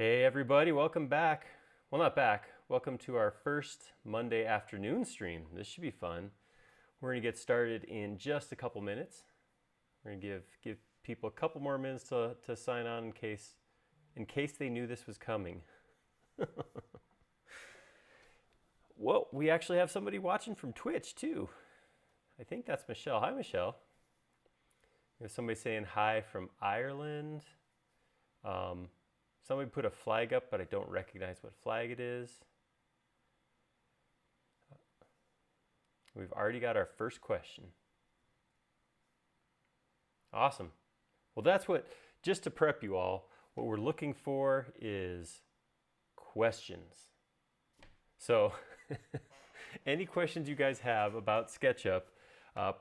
Hey everybody, welcome back. Well, not back. Welcome to our first Monday afternoon stream. This should be fun. We're going to get started in just a couple minutes. We're going to give people a couple more minutes to sign on in case they knew this was coming. Whoa, we actually have somebody watching from Twitch too. I think that's Michelle. Hi, Michelle. We have somebody saying hi from Ireland. Somebody put a flag up, but I don't recognize what flag it is. We've already got our first question. Awesome. Well, that's just to prep you all, what we're looking for is questions. So any questions you guys have about SketchUp,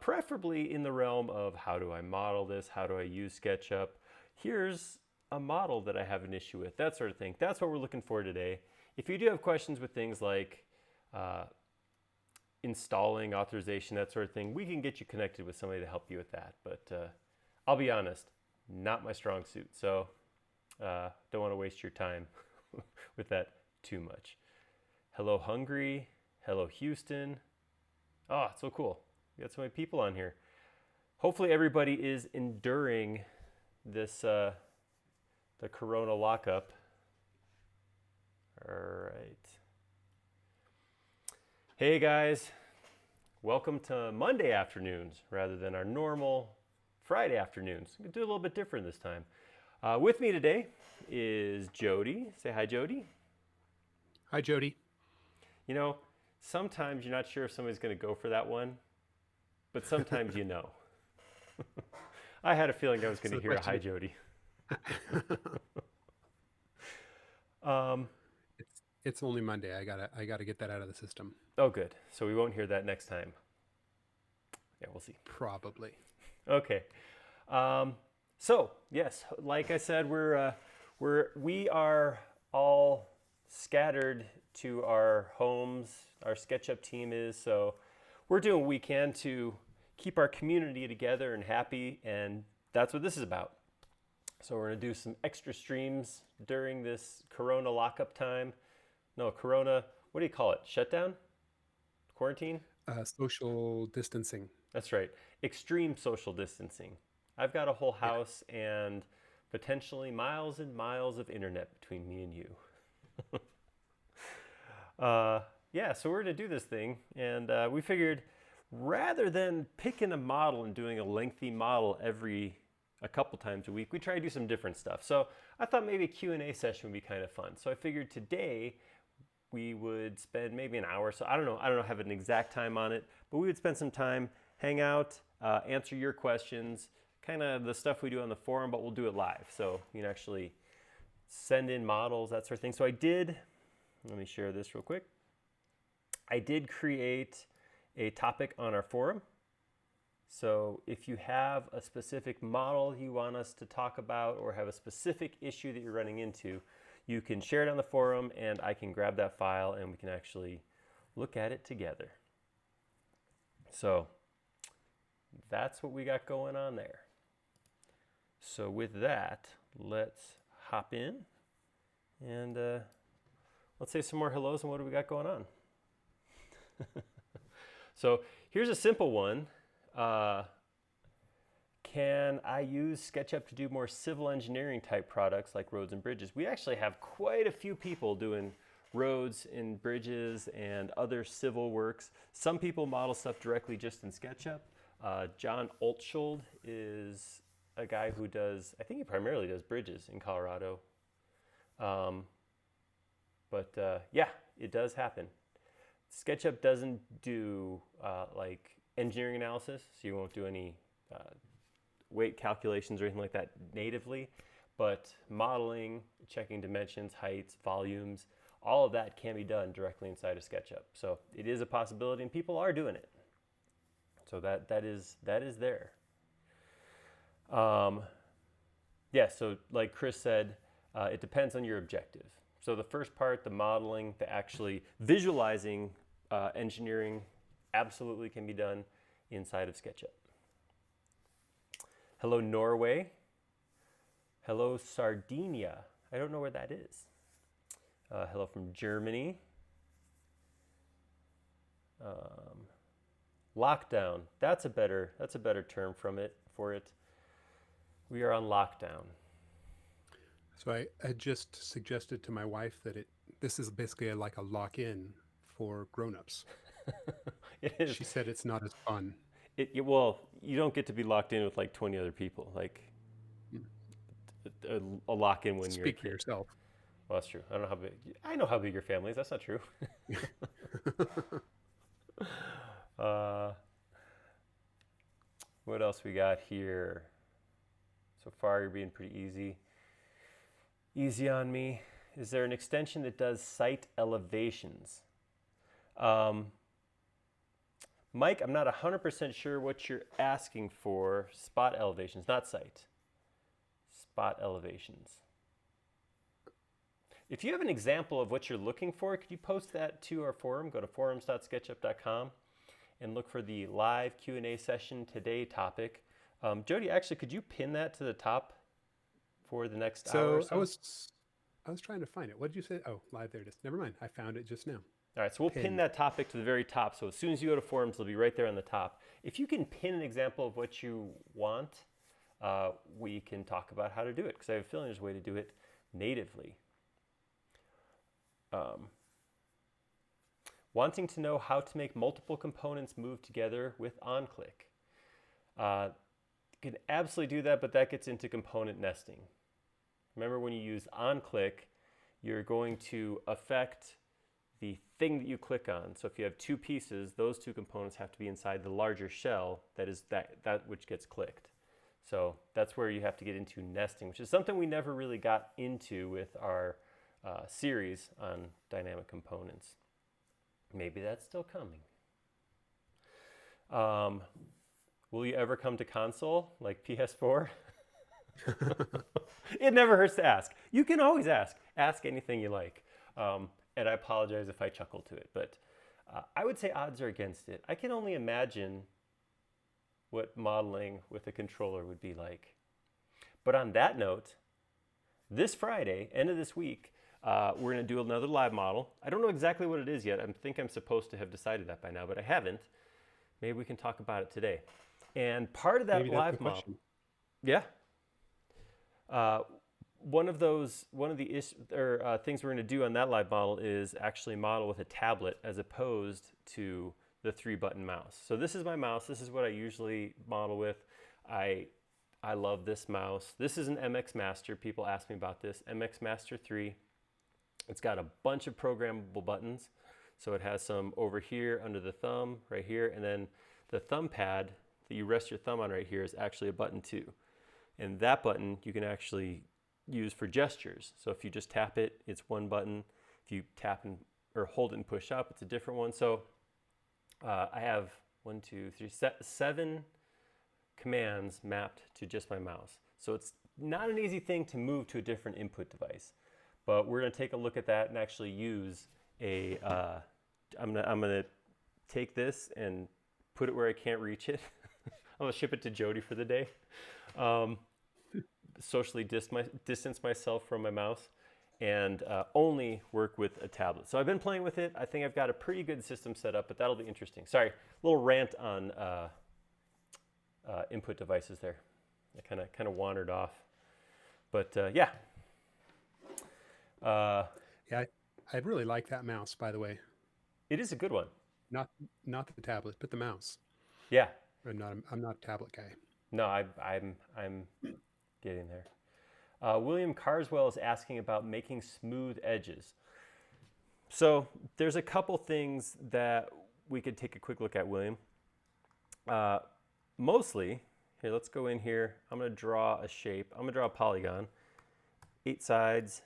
preferably in the realm of how do I model this, how do I use SketchUp, here's a model that I have an issue with, that sort of thing. That's what we're looking for today. If you do have questions with things like installing, authorization, that sort of thing, we can get you connected with somebody to help you with that. But I'll be honest, not my strong suit. So don't want to waste your time with that too much. Hello, Hungary. Hello, Houston. Oh, it's so cool. We got so many people on here. Hopefully everybody is enduring this the Corona lockup. All right. Hey guys, welcome to Monday afternoons rather than our normal Friday afternoons. We're gonna do a little bit different this time. With me today is Jody. Say hi, Jody. Hi, Jody. You know, sometimes you're not sure if somebody's gonna go for that one, but sometimes you know. I had a feeling I was gonna hear a hi, Jody. It's only Monday. I gotta get that out of the system. Oh, good. So we won't hear that next time. Yeah, we'll see. Probably. Okay. So yes, like I said, we are all scattered to our homes. Our SketchUp team is, so we're doing what we can to keep our community together and happy, and that's what this is about. So we're going to do some extra streams during this Corona lockup time. No, Corona, what do you call it? Shutdown? Quarantine? Social distancing. That's right. Extreme social distancing. I've got a whole house and potentially miles and miles of internet between me and you. Yeah, so we're going to do this thing, and we figured rather than picking a model and doing a lengthy model a couple times a week, we try to do some different stuff. So I thought maybe a Q&A session would be kind of fun. So I figured today we would spend maybe an hour. So I don't know, have an exact time on it, but we would spend some time, hang out, answer your questions, kind of the stuff we do on the forum, but we'll do it live. So you can actually send in models, that sort of thing. So let me share this real quick. I did create a topic on our forum. So if you have a specific model you want us to talk about or have a specific issue that you're running into, you can share it on the forum and I can grab that file and we can actually look at it together. So that's what we got going on there. So with that, let's hop in and let's say some more hellos and what do we got going on? So here's a simple one. Can I use SketchUp to do more civil engineering type products like roads and bridges? We actually have quite a few people doing roads and bridges and other civil works. Some people model stuff directly just in SketchUp. John Oltschold is a guy who does, I think he primarily does bridges in Colorado. Yeah, it does happen. SketchUp doesn't do like engineering analysis, so you won't do any weight calculations or anything like that natively, but modeling, checking dimensions, heights, volumes, all of that can be done directly inside of SketchUp. So it is a possibility and people are doing it. So that is there. Yeah, so like Chris said, it depends on your objective. So the first part, the modeling, the actually visualizing engineering, absolutely can be done inside of SketchUp. Hello, Norway. Hello, Sardinia. I don't know where that is. Hello from Germany. Lockdown. That's a better term for it. We are on lockdown. So I just suggested to my wife that this is basically like a lock-in for grown-ups. It is. She said it's not as fun. Well, you don't get to be locked in with like 20 other people. Like a lock-in when you're a Speak for kid. yourself. Well, that's true. I don't know how big. I know how big your family is. That's not true. What else we got here? So far, you're being pretty easy on me. Is there an extension that does site elevations? Mike, I'm not 100% sure what you're asking for. Spot elevations, not site. Spot elevations. If you have an example of what you're looking for, could you post that to our forum? Go to forums.sketchup.com and look for the live Q&A session today topic. Jody, actually, could you pin that to the top for the next hour or so? I was trying to find it. What did you say? Oh, live, there it is. Never mind. I found it just now. All right, so we'll pin that topic to the very top. So as soon as you go to forums, it'll be right there on the top. If you can pin an example of what you want, we can talk about how to do it, because I have a feeling there's a way to do it natively. Wanting to know how to make multiple components move together with OnClick. You can absolutely do that, but that gets into component nesting. Remember, when you use OnClick, you're going to affect the thing that you click on. So if you have two pieces, those two components have to be inside the larger shell that is that which gets clicked. So that's where you have to get into nesting, which is something we never really got into with our series on dynamic components. Maybe that's still coming. Will you ever come to console like PS4? It never hurts to ask. You can always ask. Ask anything you like. And I apologize if I chuckle to it, but I would say odds are against it. I can only imagine what modeling with a controller would be like. But on that note, this Friday, end of this week, we're going to do another live model. I don't know exactly what it is yet. I think I'm supposed to have decided that by now, but I haven't. Maybe we can talk about it today. And part of that live model, yeah. One of the things we're going to do on that live model is actually model with a tablet as opposed to the 3-button mouse. So this is my mouse. This is what I usually model with. I love this mouse. This is an MX Master. People ask me about this. MX Master 3. It's got a bunch of programmable buttons. So it has some over here under the thumb, right here, and then the thumb pad that you rest your thumb on right here is actually a button too. And that button you can actually use for gestures. So if you just tap it, it's one button. If you tap or hold it and push up, it's a different one. So I have 7 commands mapped to just my mouse. So it's not an easy thing to move to a different input device. But we're going to take a look at that and actually use I'm gonna take this and put it where I can't reach it. I'm gonna ship it to Jody for the day. Socially distance myself from my mouse and only work with a tablet. So I've been playing with it. I think I've got a pretty good system set up, but that'll be interesting. Sorry, a little rant on input devices there. I kind of wandered off, but yeah. Yeah, I really like that mouse, by the way. It is a good one. Not the tablet, but the mouse. Yeah. I'm not a tablet guy. No, I'm getting there. William Carswell is asking about making smooth edges. So there's a couple things that we could take a quick look at, William. Mostly, here, let's go in here. I'm going to draw a shape. I'm going to draw a polygon. 8 sides.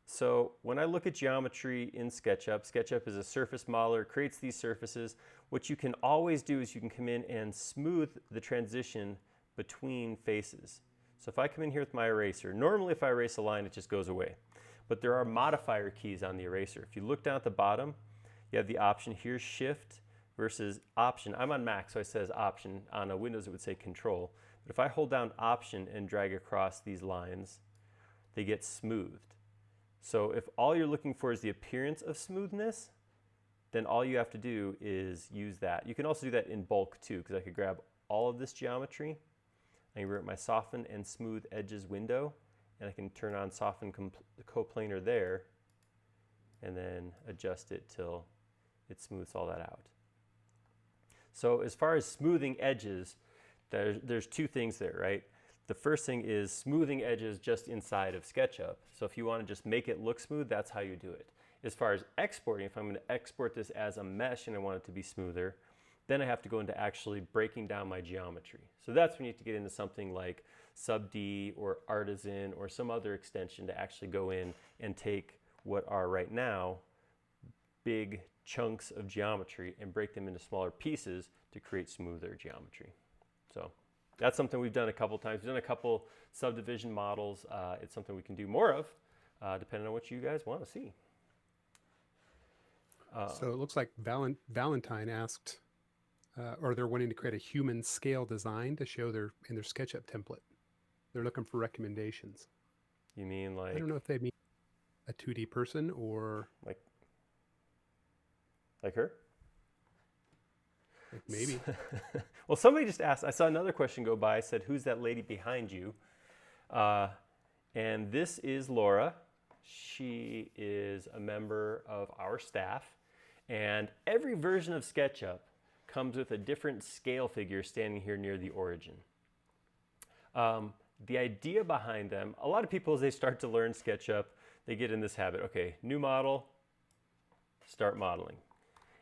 So when I look at geometry in SketchUp, SketchUp is a surface modeler, creates these surfaces. What you can always do is you can come in and smooth the transition between faces. So if I come in here with my eraser, normally if I erase a line, it just goes away. But there are modifier keys on the eraser. If you look down at the bottom, you have the option here, Shift versus Option. I'm on Mac, so it says Option. On a Windows, it would say Control. But if I hold down Option and drag across these lines, they get smoothed. So if all you're looking for is the appearance of smoothness, then all you have to do is use that. You can also do that in bulk too, because I could grab all of this geometry, I can revert my soften and smooth edges window, and I can turn on soften coplanar there, and then adjust it till it smooths all that out. So as far as smoothing edges, there's two things there, right? The first thing is smoothing edges just inside of SketchUp. So if you want to just make it look smooth, that's how you do it. As far as exporting, if I'm going to export this as a mesh and I want it to be smoother, then I have to go into actually breaking down my geometry. So that's when you have to get into something like Sub D or Artisan or some other extension to actually go in and take what are right now big chunks of geometry and break them into smaller pieces to create smoother geometry. So that's something we've done a couple times. We've done a couple subdivision models. It's something we can do more of, depending on what you guys want to see. So it looks like Valentine asked, or they're wanting to create a human scale design to show in their SketchUp template. They're looking for recommendations. You mean like? I don't know if they mean a 2D person or like her? Like maybe. Well, somebody just asked, I saw another question go by, said, who's that lady behind you? And this is Laura. She is a member of our staff. And every version of SketchUp comes with a different scale figure standing here near the origin. The idea behind them, a lot of people as they start to learn SketchUp, they get in this habit, okay, new model, start modeling.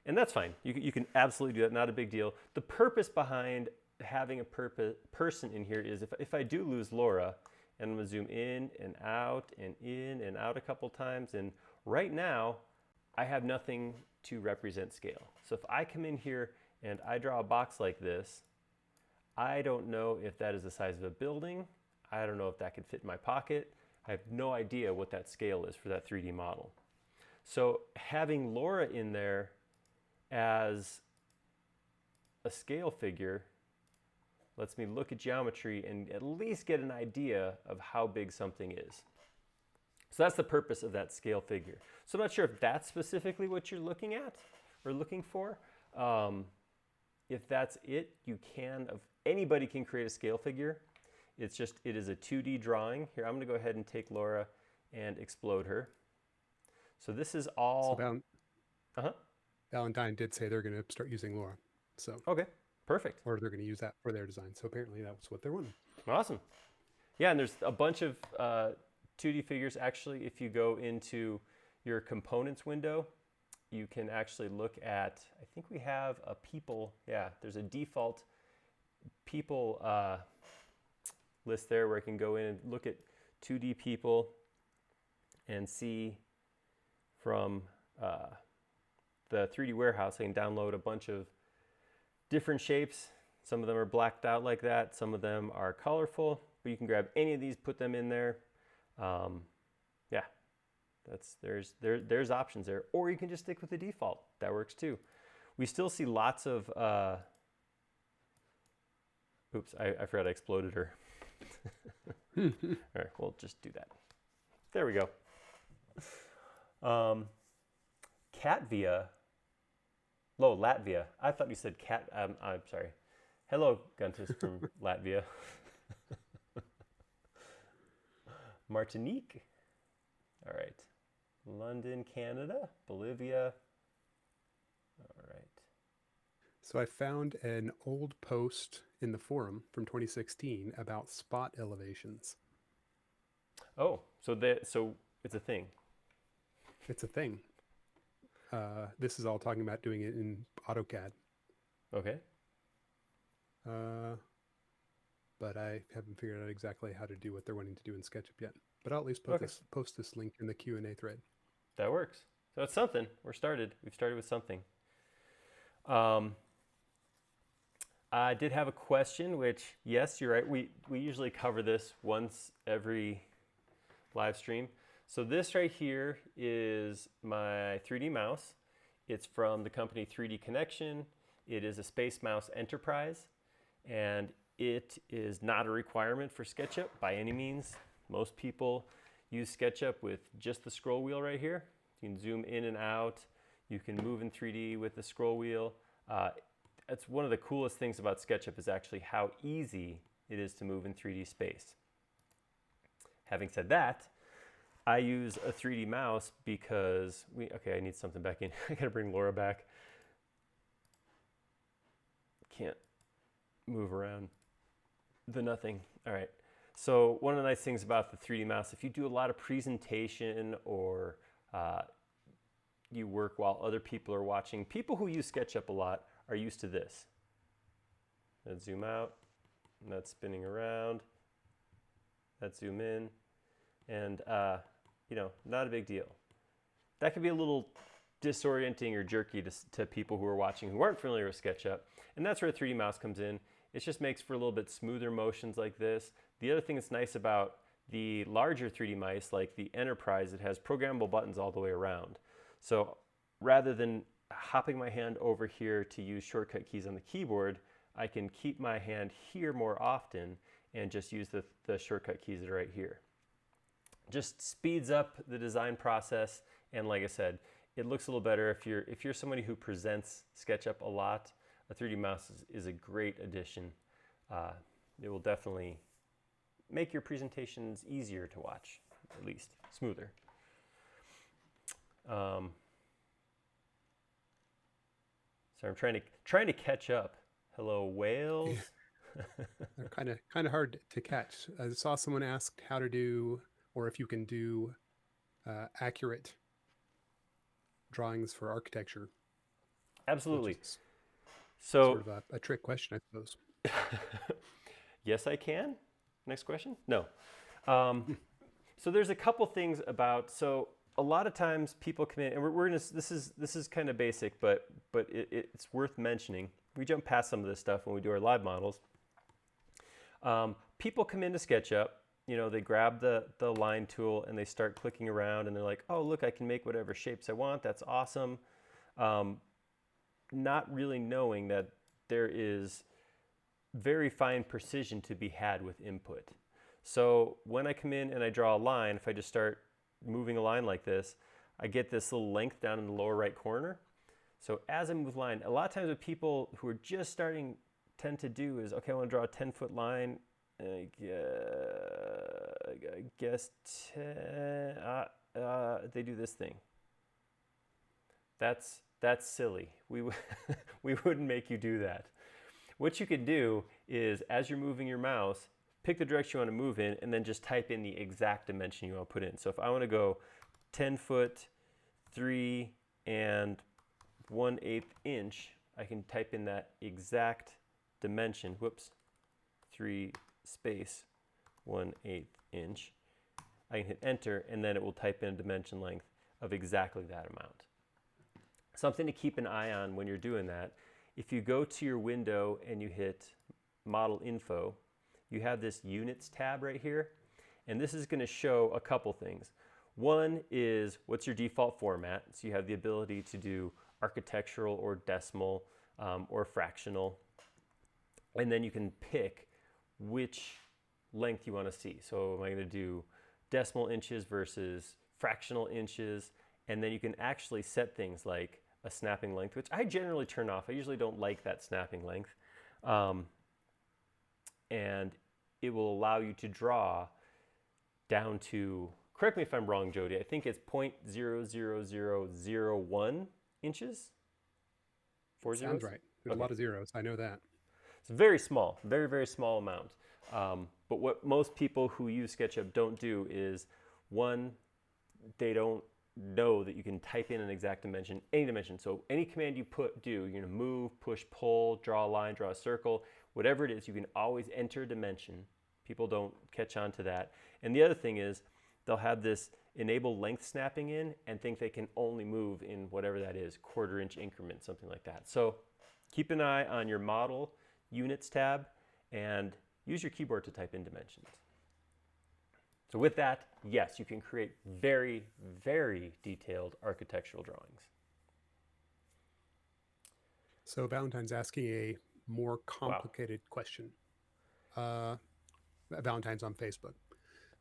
And that's fine. You can absolutely do that, not a big deal. The purpose behind having a person in here is if I do lose Laura, and I'm gonna zoom in and out a couple times, and right now I have nothing to represent scale. So if I come in here and I draw a box like this, I don't know if that is the size of a building. I don't know if that could fit in my pocket. I have no idea what that scale is for that 3D model. So having Laura in there as a scale figure lets me look at geometry and at least get an idea of how big something is. So that's the purpose of that scale figure. So I'm not sure if that's specifically what you're looking at or looking for. If that's it, anybody can create a scale figure. It is a 2D drawing. Here, I'm gonna go ahead and take Laura and explode her. So this is all. So Valentine did say they're gonna start using Laura. So. Okay, perfect. Or they're gonna use that for their design. So apparently that was what they're wanting. Awesome. Yeah, and there's a bunch of 2D figures. Actually, if you go into your components window, you can actually look at, I think we have a people, yeah, there's a default people list there where I can go in and look at 2D people and see from the 3D warehouse. I can download a bunch of different shapes. Some of them are blacked out like that. Some of them are colorful, but you can grab any of these, put them in there. Yeah, there's options there. Or you can just stick with the default. That works too. We still see lots of, oops, I forgot I exploded her. All right, we'll just do that. There we go. Latvia. I thought you said cat. I'm sorry. Hello, Guntis from Latvia. Martinique. All right. London, Canada, Bolivia. All right. So I found an old post in the forum from 2016 about spot elevations. Oh, so it's a thing. It's a thing. This is all talking about doing it in AutoCAD. Okay. But I haven't figured out exactly how to do what they're wanting to do in SketchUp yet. But I'll at least post this link in the Q&A thread. That works. So it's something. We've started with something. I did have a question, which, yes, you're right. We usually cover this once every live stream. So this right here is my 3D mouse. It's from the company 3D Connection. It is a Space Mouse Enterprise, and it is not a requirement for SketchUp by any means. Most people use SketchUp with just the scroll wheel right here. You can zoom in and out. You can move in 3D with the scroll wheel. That's one of the coolest things about SketchUp is actually how easy it is to move in 3D space. Having said that, I use a 3D mouse because okay, I need something back in. I gotta bring Laura back. Can't move around the nothing. All right. So one of the nice things about the 3D mouse, if you do a lot of presentation or you work while other people are watching, people who use SketchUp a lot are used to this. Let's zoom out, and that's spinning around. Let's zoom in, and you know, not a big deal. That can be a little disorienting or jerky to people who are watching who aren't familiar with SketchUp, and that's where a 3D mouse comes in. It just makes for a little bit smoother motions like this. The other thing that's nice about the larger 3D mice, like the Enterprise, it has programmable buttons all the way around. So rather than hopping my hand over here to use shortcut keys on the keyboard, I can keep my hand here more often and just use the shortcut keys that are right here. Just speeds up the design process, and like I said, it looks a little better if you're somebody who presents SketchUp a lot. A 3D mouse is a great addition. It will definitely make your presentations easier to watch, at least smoother. So I'm trying to catch up. Hello, whales. They're kind of hard to catch. I saw someone asked how to do, or if you can do accurate drawings for architecture. Absolutely. So sort of a trick question, I suppose. Yes, I can. Next question? No. So there's a couple things about, so a lot of times people come in, and we're gonna, this is kind of basic, but it's worth mentioning. We jump past some of this stuff when we do our live models. People come into SketchUp, you know, they grab the line tool and they start clicking around and they're like, oh, look, I can make whatever shapes I want. That's awesome. Not really knowing that there is very fine precision to be had with input. So when I come in and I draw a line, if I just start moving a line like this, I get this little length down in the lower right corner. So as I move line, a lot of times what people who are just starting tend to do is, okay, I want to draw a 10-foot line. I guess 10, they do this thing. That's silly. We wouldn't make you do that. What you could do is, as you're moving your mouse, pick the direction you want to move in and then just type in the exact dimension you want to put in. So if I want to go 10 foot, 3 and 1/8 inch, I can type in that exact dimension. Whoops, 3 space 1/8 inch. I can hit enter and then it will type in a dimension length of exactly that amount. Something to keep an eye on when you're doing that, if you go to your window and you hit model info, you have this units tab right here, and this is going to show a couple things. One is what's your default format, so you have the ability to do architectural or decimal or fractional, and then you can pick which length you want to see. So am I going to do decimal inches versus fractional inches? And then you can actually set things like a snapping length, which I generally turn off. I usually don't like that snapping length. And it will allow you to draw down to, correct me if I'm wrong, Jody, I think it's 0.00001 inches? 4 zeros? Sounds right. There's a lot of zeros. I know that. It's very small, very, very small amount. But what most people who use SketchUp don't do is, one, they don't know that you can type in an exact dimension, any dimension. So any command you do, you're going to move, push, pull, draw a line, draw a circle, whatever it is, you can always enter a dimension. People don't catch on to that. And the other thing is, they'll have this enable length snapping in and think they can only move in whatever that is, 1/4 inch increment, something like that. So keep an eye on your model units tab and use your keyboard to type in dimensions. So with that, yes, you can create very, very detailed architectural drawings. So Valentine's asking a more complicated question. Valentine's on Facebook.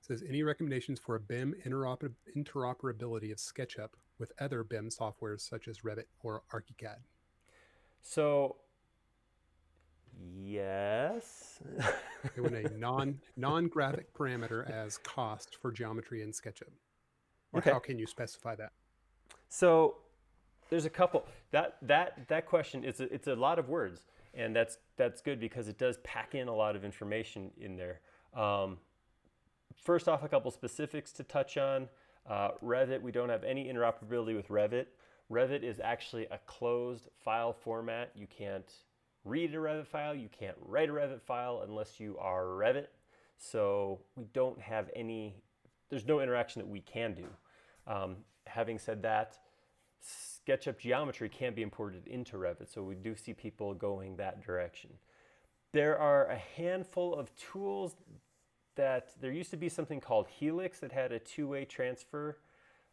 says, any recommendations for a BIM interoperability of SketchUp with other BIM softwares such as Revit or ArchiCAD? So, yes. They want a non-graphic parameter as cost for geometry in SketchUp. Or Okay. how can you specify that? So there's a couple. That question, it's a lot of words, and that's good because it does pack in a lot of information in there. First off, a couple specifics to touch on. Revit, we don't have any interoperability with Revit. Revit is actually a closed file format. You can't read a Revit file, you can't write a Revit file unless you are Revit. So we don't have any, there's no interaction that we can do. Having said that, SketchUp geometry can be imported into Revit, so we do see people going that direction. There are a handful of tools that, there used to be something called Helix that had a two-way transfer,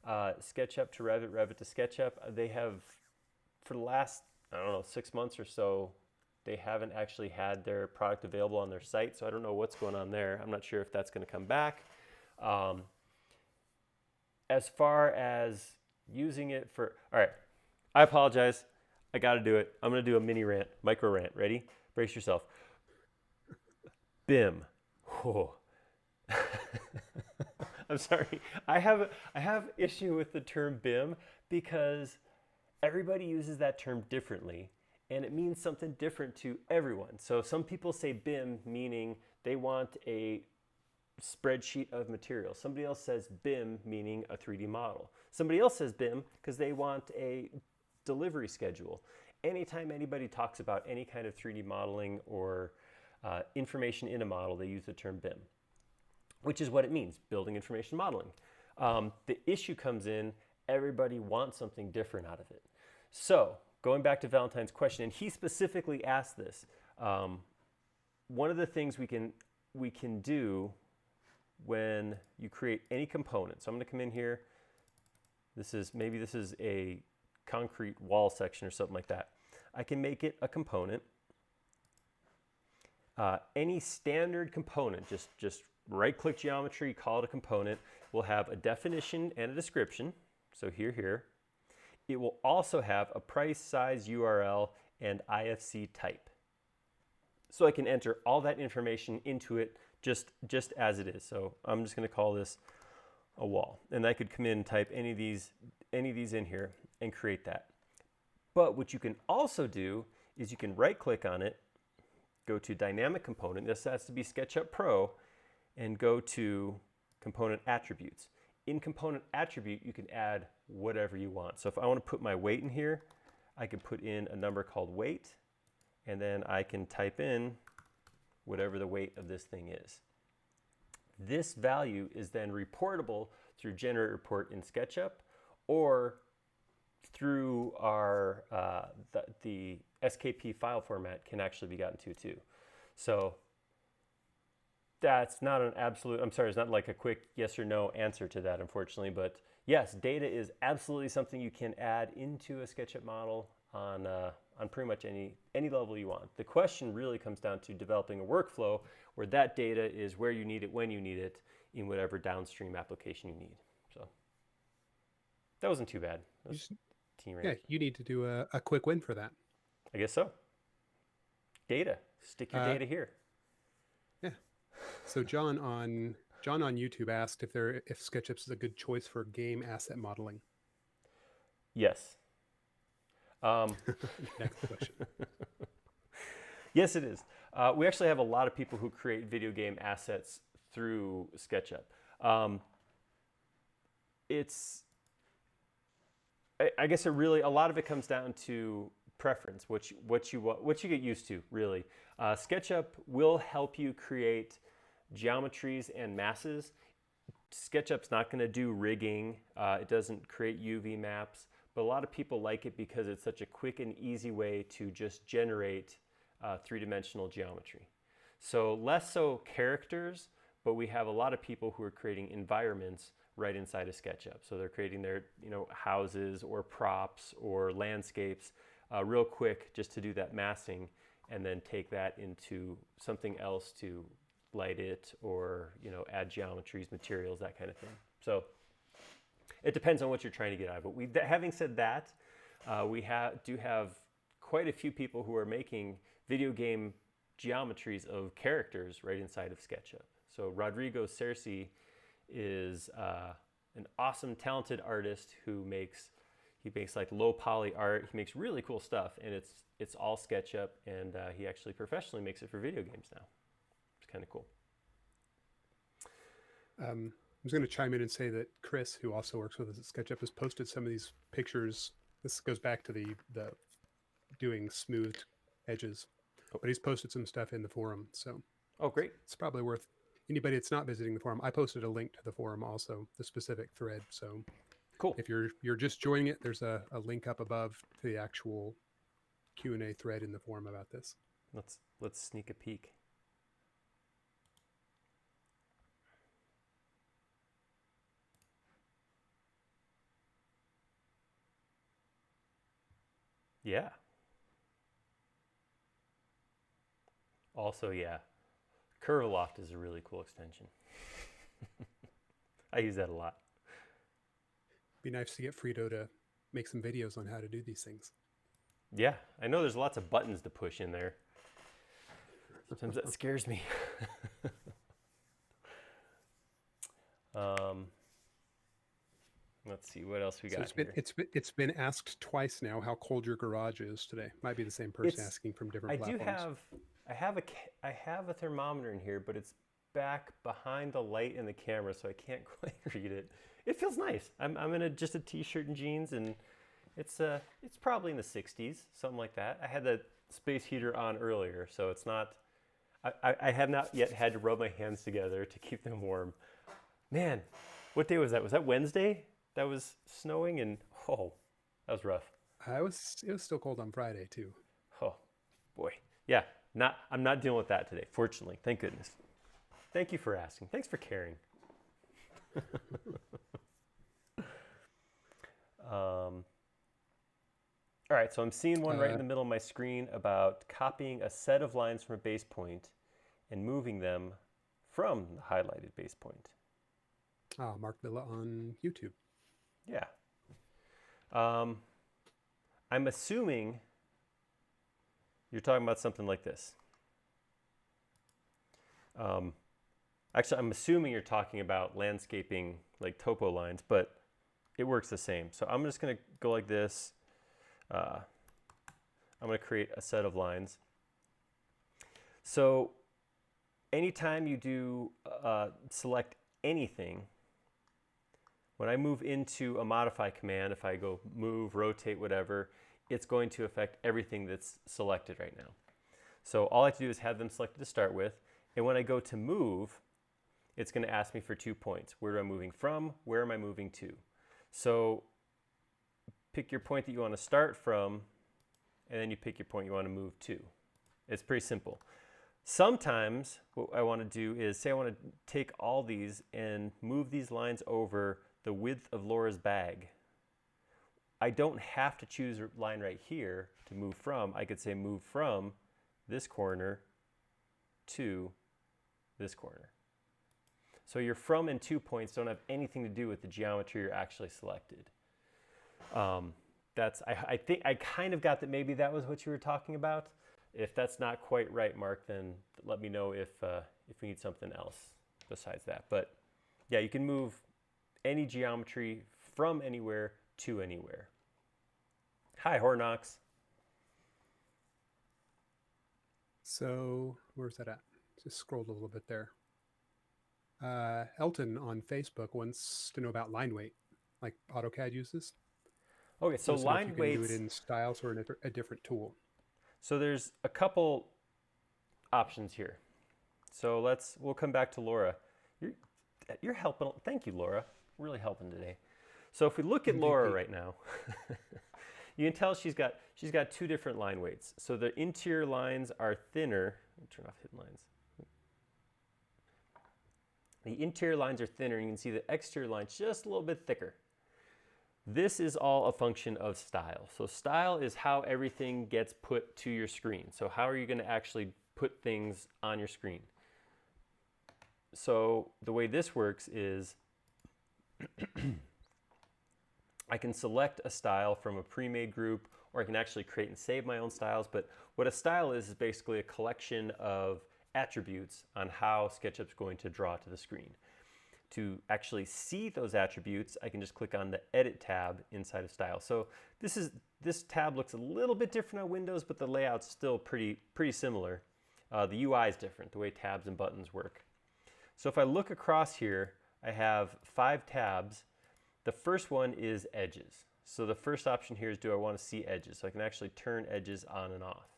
SketchUp to Revit, Revit to SketchUp. They have, for the last, I don't know, 6 months or so, they haven't actually had their product available on their site, so I don't know what's going on there. I'm not sure if that's going to come back. As far as using it for, all right, I apologize. I got to do it. I'm going to do a mini rant, micro rant. Ready? Brace yourself. BIM. Oh. I'm sorry. I have issue with the term BIM because everybody uses that term differently and it means something different to everyone. So some people say BIM meaning they want a spreadsheet of material. Somebody else says BIM meaning a 3D model. Somebody else says BIM because they want a delivery schedule. Anytime anybody talks about any kind of 3D modeling or information in a model, they use the term BIM, which is what it means, building information modeling. The issue comes in, everybody wants something different out of it. So going back to Valentine's question, and he specifically asked this, one of the things we can do when you create any component. So I'm going to come in here. Maybe this is a concrete wall section or something like that. I can make it a component. Any standard component, just right-click geometry, call it a component, will have a definition and a description. So here. It will also have a price, size, URL, and IFC type. So I can enter all that information into it just as it is. So I'm just going to call this a wall. And I could come in and type any of these in here and create that. But what you can also do is you can right-click on it, go to Dynamic Component. This has to be SketchUp Pro, and go to Component Attributes. In Component Attribute, you can add whatever you want. So if I want to put my weight in here, I can put in a number called weight, and then I can type in whatever the weight of this thing is. This value is then reportable through Generate Report in SketchUp, or through our the SKP file format can actually be gotten to too. So that's not an absolute, I'm sorry, it's not like a quick yes or no answer to that, unfortunately, but yes, data is absolutely something you can add into a SketchUp model on pretty much any level you want. The question really comes down to developing a workflow where that data is where you need it, when you need it, in whatever downstream application you need. So that wasn't too bad. That was team rant. Yeah, you need to do a quick win for that. I guess so. Data. Stick your data here. Yeah. So John on YouTube asked if SketchUp is a good choice for game asset modeling. Yes. Next question. Yes, it is. We actually have a lot of people who create video game assets through SketchUp. I guess a lot of it comes down to preference, what you get used to, really. SketchUp will help you create geometries and masses. SketchUp's not going to do rigging. It doesn't create UV maps, but a lot of people like it because it's such a quick and easy way to just generate three-dimensional geometry. So less so characters, but we have a lot of people who are creating environments right inside of SketchUp. So they're creating their houses or props or landscapes real quick just to do that massing and then take that into something else to light it or, add geometries, materials, that kind of thing. So it depends on what you're trying to get out of it. Having said that, we do have quite a few people who are making video game geometries of characters right inside of SketchUp. So Rodrigo Cerci is an awesome, talented artist who makes like low poly art. He makes really cool stuff, and it's all SketchUp, and he actually professionally makes it for video games now. It's kind of cool. I was going to chime in and say that Chris, who also works with us at SketchUp, has posted some of these pictures. This goes back to the doing smoothed edges, but he's posted some stuff in the forum. So, oh, great! It's probably worth anybody that's not visiting the forum. I posted a link to the forum, also the specific thread. So, cool. If you're just joining it, there's a link up above to the actual Q&A thread in the forum about this. Let's sneak a peek. Yeah. Also, yeah, Curveloft is a really cool extension. I use that a lot. Be nice to get Frito to make some videos on how to do these things. Yeah, I know there's lots of buttons to push in there. Sometimes that scares me. Let's see what else we got here. It's been asked twice now how cold your garage is today. Might be the same person asking from different platforms. I have a thermometer in here, but it's back behind the light in the camera, so I can't quite read it. It feels nice. I'm in just a t-shirt and jeans, and it's probably in the 60s, something like that. I had the space heater on earlier, so it's not. I have not yet had to rub my hands together to keep them warm. Man, what day was that? Was that Wednesday? That was snowing, and oh, that was rough. It was still cold on Friday too. Oh, boy. Yeah, I'm not dealing with that today, fortunately. Thank goodness. Thank you for asking. Thanks for caring. All right, so I'm seeing one right in the middle of my screen about copying a set of lines from a base point and moving them from the highlighted base point. Mark Villa on YouTube. Yeah. I'm assuming you're talking about something like this. Actually, I'm assuming you're talking about landscaping, like topo lines, but it works the same. So I'm just going to go like this. I'm going to create a set of lines. So anytime you do select anything, when I move into a modify command, if I go move, rotate, whatever, it's going to affect everything that's selected right now. So all I have to do is have them selected to start with. And when I go to move, it's going to ask me for 2 points. Where am I moving from? Where am I moving to? So pick your point that you want to start from, and then you pick your point you want to move to. It's pretty simple. Sometimes what I want to do is say I want to take all these and move these lines over the width of Laura's bag. I don't have to choose a line right here to move from. I could say move from this corner to this corner. So your from and to points don't have anything to do with the geometry you're actually selected. I think I kind of got that maybe that was what you were talking about. If that's not quite right, Mark, then let me know if we need something else besides that. But yeah, you can move any geometry from anywhere to anywhere. Hi, Hornox. So where's that at? Just scrolled a little bit there. Elton on Facebook wants to know about line weight, like AutoCAD uses. Okay, so line weight. You can do it in styles or in a different tool. So there's a couple options here. So we'll come back to Laura. You're helping. Thank you, Laura. Really helping today. So if we look at Laura right now, you can tell she's got two different line weights. So the interior lines are thinner. Let me turn off hidden lines. The interior lines are thinner, and you can see the exterior lines just a little bit thicker. This is all a function of style. So style is how everything gets put to your screen. So how are you going to actually put things on your screen? So the way this works is I can select a style from a pre-made group, or I can actually create and save my own styles. But what a style is basically a collection of attributes on how SketchUp's going to draw to the screen. To actually see those attributes, I can just click on the Edit tab inside of Style. So this tab looks a little bit different on Windows, but the layout's still pretty similar. The UI is different, the way tabs and buttons work. So if I look across here, I have 5 tabs. The first one is Edges. So the first option here is, do I want to see edges? So I can actually turn edges on and off.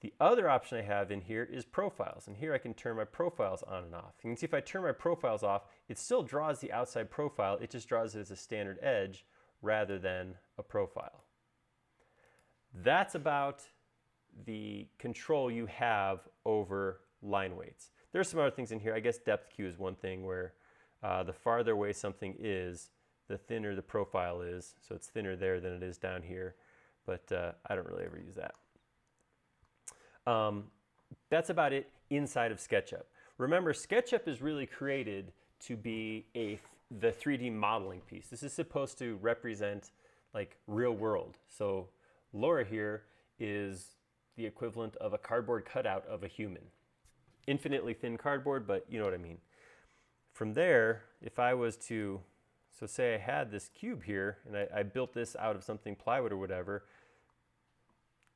The other option I have in here is profiles, and here I can turn my profiles on and off. You can see if I turn my profiles off, it still draws the outside profile, it just draws it as a standard edge rather than a profile. That's about the control you have over line weights. There's some other things in here. I guess depth Q is one thing where the farther away something is, the thinner the profile is. So it's thinner there than it is down here, but I don't really ever use that. That's about it inside of SketchUp. Remember, SketchUp is really created to be the 3D modeling piece. This is supposed to represent like real world. So Laura here is the equivalent of a cardboard cutout of a human. Infinitely thin cardboard, but you know what I mean. From there, if I was to, so say I had this cube here and I built this out of something plywood or whatever,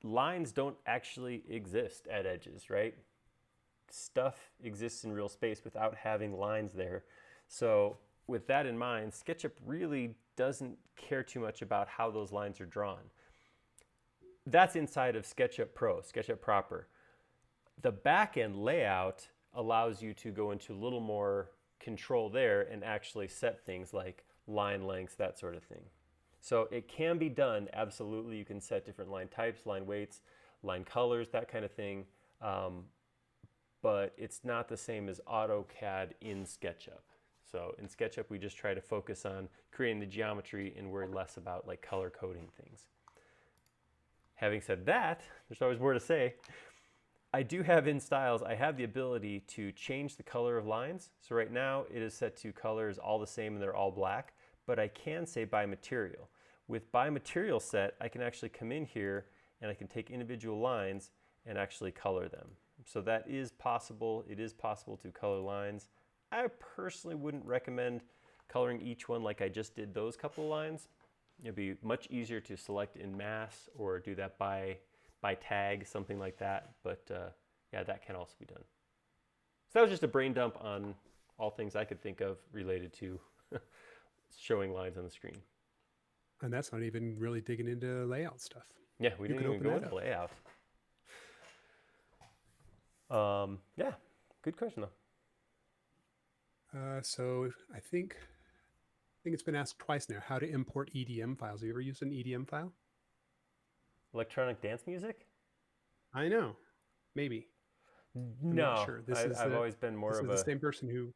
lines don't actually exist at edges, right? Stuff exists in real space without having lines there. So with that in mind, SketchUp really doesn't care too much about how those lines are drawn. That's inside of SketchUp Pro, SketchUp proper. The back-end layout allows you to go into a little more control there and actually set things like line lengths, that sort of thing. So it can be done, absolutely. You can set different line types, line weights, line colors, that kind of thing. But it's not the same as AutoCAD in SketchUp. So in SketchUp, we just try to focus on creating the geometry and worry less about like color coding things. Having said that, there's always more to say. I do have in styles, I have the ability to change the color of lines. So right now it is set to colors all the same and they're all black. But I can say by material. With by material set, I can actually come in here and I can take individual lines and actually color them. So that is possible. It is possible to color lines. I personally wouldn't recommend coloring each one like I just did those couple of lines. It'd be much easier to select in mass or do that by tag, something like that. But yeah, that can also be done. So that was just a brain dump on all things I could think of related to showing lines on the screen. And that's not even really digging into layout stuff. Yeah, we didn't even go into layout. Yeah, good question though. So I think it's been asked twice now how to import EDM files. Have you ever used an EDM file? Electronic dance music? I know, maybe. I'm no, not sure. I've always been more of the same person who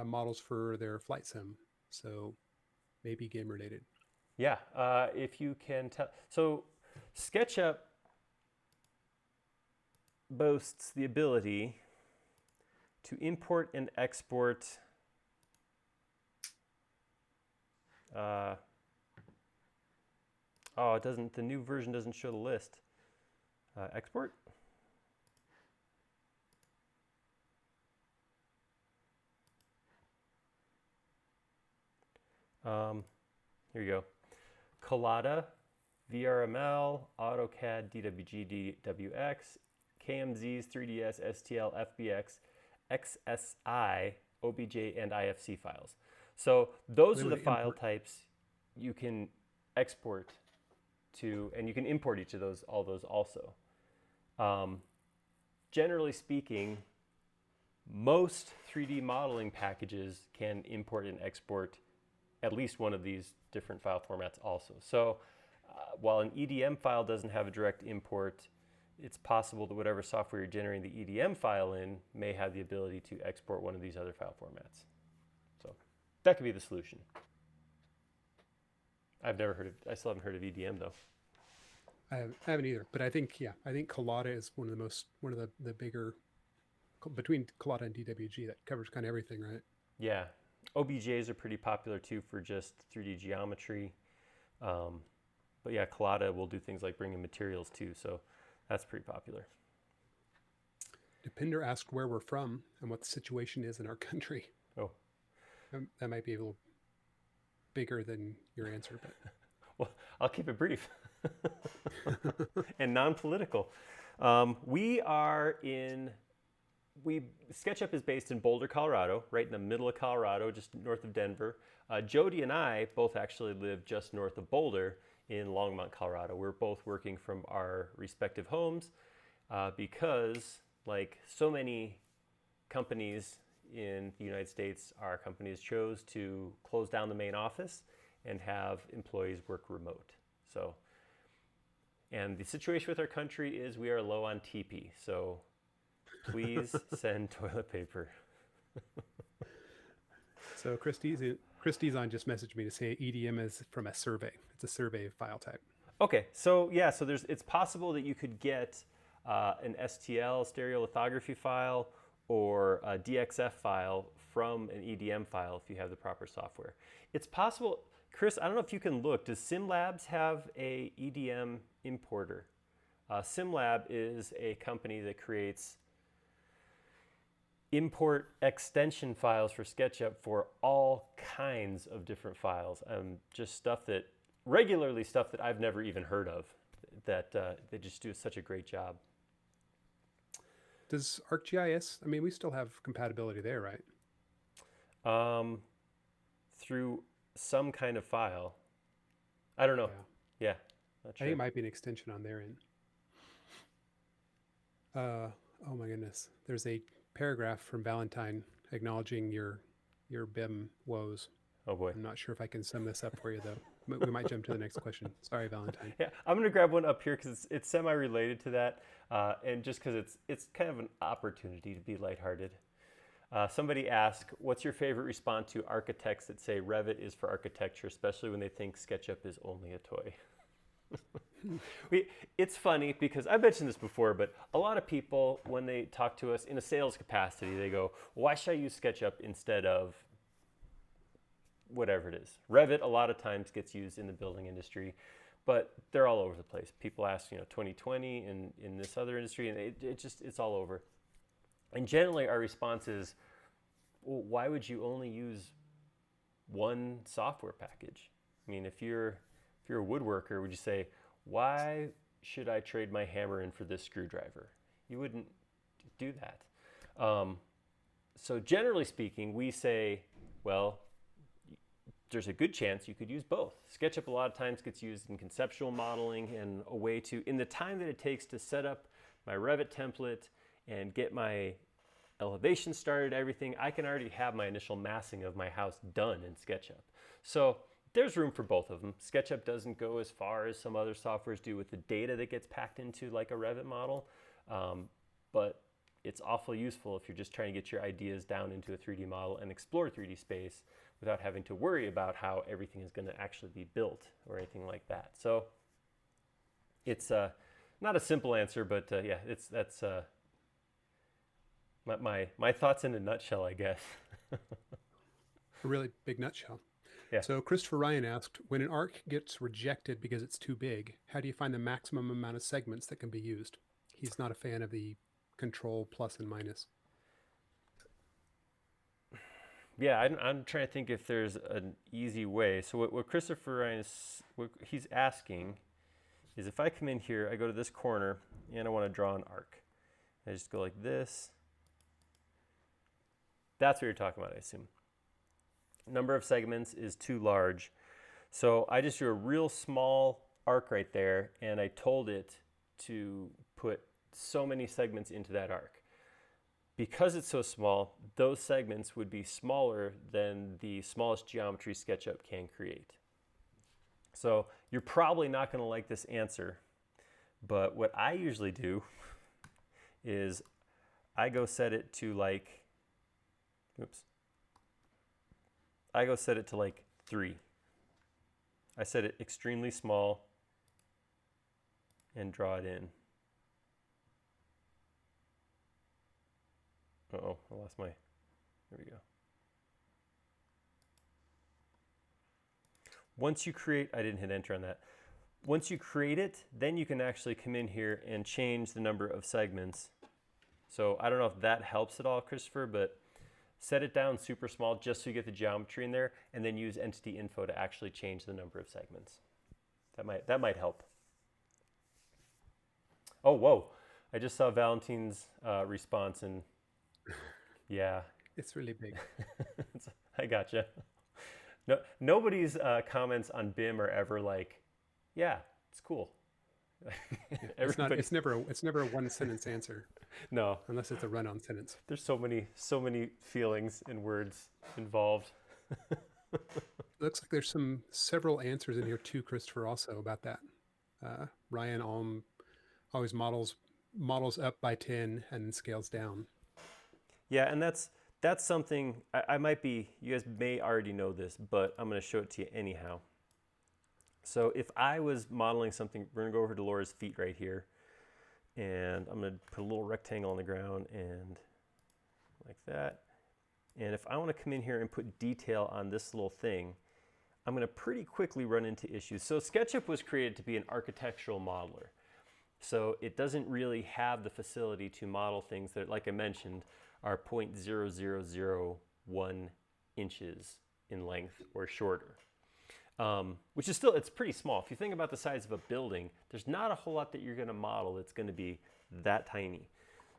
models for their flight sim, so maybe game related. Yeah, if you can tell. So SketchUp boasts the ability to import and export oh, it doesn't, the new version doesn't show the list. Export? Here you go. Collada, VRML, AutoCAD, DWG, DWX, KMZs, 3ds, STL, FBX, XSI, OBJ, and IFC files. So those are the file types you can export to, and you can import each of those, all those also. Generally speaking, most 3D modeling packages can import and export at least one of these different file formats also. So while an EDM file doesn't have a direct import, it's possible that whatever software you're generating the EDM file in may have the ability to export one of these other file formats. So that could be the solution. I've never heard of, I still haven't heard of EDM though. I haven't either, but I think Collada is one of the bigger between Collada and DWG, that covers kind of everything, right? Yeah. OBJs are pretty popular too for just 3D geometry. But yeah, Collada will do things like bring in materials too. So that's pretty popular. Depinder asked where we're from and what the situation is in our country. Oh. That might be a little bigger than your answer, but well, I'll keep it brief and non-political. SketchUp is based in Boulder, Colorado, right in the middle of Colorado, just north of Denver. Jody and I both actually live just north of Boulder in Longmont, Colorado. We're both working from our respective homes because, like so many companies in the United States, our companies chose to close down the main office and have employees work remote. So, and the situation with our country is we are low on TP. So please send toilet paper. So Chris Dizon just messaged me to say EDM is from a survey. It's a survey file type. Okay, so yeah, so it's possible that you could get an STL stereolithography file or a DXF file from an EDM file if you have the proper software. It's possible, Chris, I don't know if you can look, does SimLabs have a EDM importer? SimLab is a company that creates import extension files for SketchUp for all kinds of different files. Just stuff that I've never even heard of, that they just do such a great job. Does ArcGIS, I mean, we still have compatibility there, right? Through some kind of file. I don't know. Yeah. Not sure. I think it might be an extension on their end. Oh my goodness. There's a paragraph from Valentine acknowledging your BIM woes. Oh boy. I'm not sure if I can sum this up for you though. We might jump to the next question. Sorry, Valentine. Yeah, I'm going to grab one up here because it's semi-related to that, and just because it's kind of an opportunity to be lighthearted. Somebody asked, what's your favorite response to architects that say Revit is for architecture, especially when they think SketchUp is only a toy? It's funny because I've mentioned this before, but a lot of people, when they talk to us in a sales capacity, they go, why should I use SketchUp instead of whatever it is? Revit a lot of times gets used in the building industry, but they're all over the place. People ask, 2020 in this other industry, and it's all over. And generally our response is, well, why would you only use one software package? I mean, if you're a woodworker, would you say, why should I trade my hammer in for this screwdriver? You wouldn't do that. So generally speaking, we say, well, there's a good chance you could use both. SketchUp a lot of times gets used in conceptual modeling and a way to, in the time that it takes to set up my Revit template and get my elevation started, everything, I can already have my initial massing of my house done in SketchUp. So there's room for both of them. SketchUp doesn't go as far as some other softwares do with the data that gets packed into like a Revit model, but it's awfully useful if you're just trying to get your ideas down into a 3D model and explore 3D space without having to worry about how everything is going to actually be built or anything like that. So it's not a simple answer, but yeah, that's my thoughts in a nutshell, I guess. A really big nutshell. Yeah. So Christopher Ryan asked, when an arc gets rejected because it's too big, how do you find the maximum amount of segments that can be used? He's not a fan of the control plus and minus. Yeah, I'm trying to think if there's an easy way. So what Christopher Ryan is, what he's asking is, if I come in here, I go to this corner and I want to draw an arc. I just go like this. That's what you're talking about, I assume. Number of segments is too large. So I just drew a real small arc right there, and I told it to put so many segments into that arc. Because it's so small, those segments would be smaller than the smallest geometry SketchUp can create. So you're probably not going to like this answer, but what I usually do is I go set it to like, I go set it to like 3. I set it extremely small and draw it in. Uh-oh, I lost my, there we go. Once you create, I didn't hit enter on that. Once you create it, then you can actually come in here and change the number of segments. So I don't know if that helps at all, Christopher, but set it down super small just so you get the geometry in there, and then use entity info to actually change the number of segments. That might help. Oh, whoa. I just saw Valentine's response, and yeah. It's really big. I gotcha. No, nobody's comments on BIM are ever like, yeah, it's cool. Yeah, it's never a one sentence answer. No, unless it's a run-on sentence. There's so many feelings and words involved. Looks like there's several answers in here too, Christopher, also about that. Ryan always models up by 10 and then scales down. Yeah, and that's something I might be, you guys may already know this, but I'm going to show it to you anyhow. So if I was modeling something, we're going to go over to Laura's feet right here, and I'm going to put a little rectangle on the ground and like that. And if I want to come in here and put detail on this little thing, I'm going to pretty quickly run into issues. So SketchUp was created to be an architectural modeler. So it doesn't really have the facility to model things that, like I mentioned, are 0.0001 inches in length or shorter. Which is still, it's pretty small. If you think about the size of a building, there's not a whole lot that you're going to model that's going to be that tiny.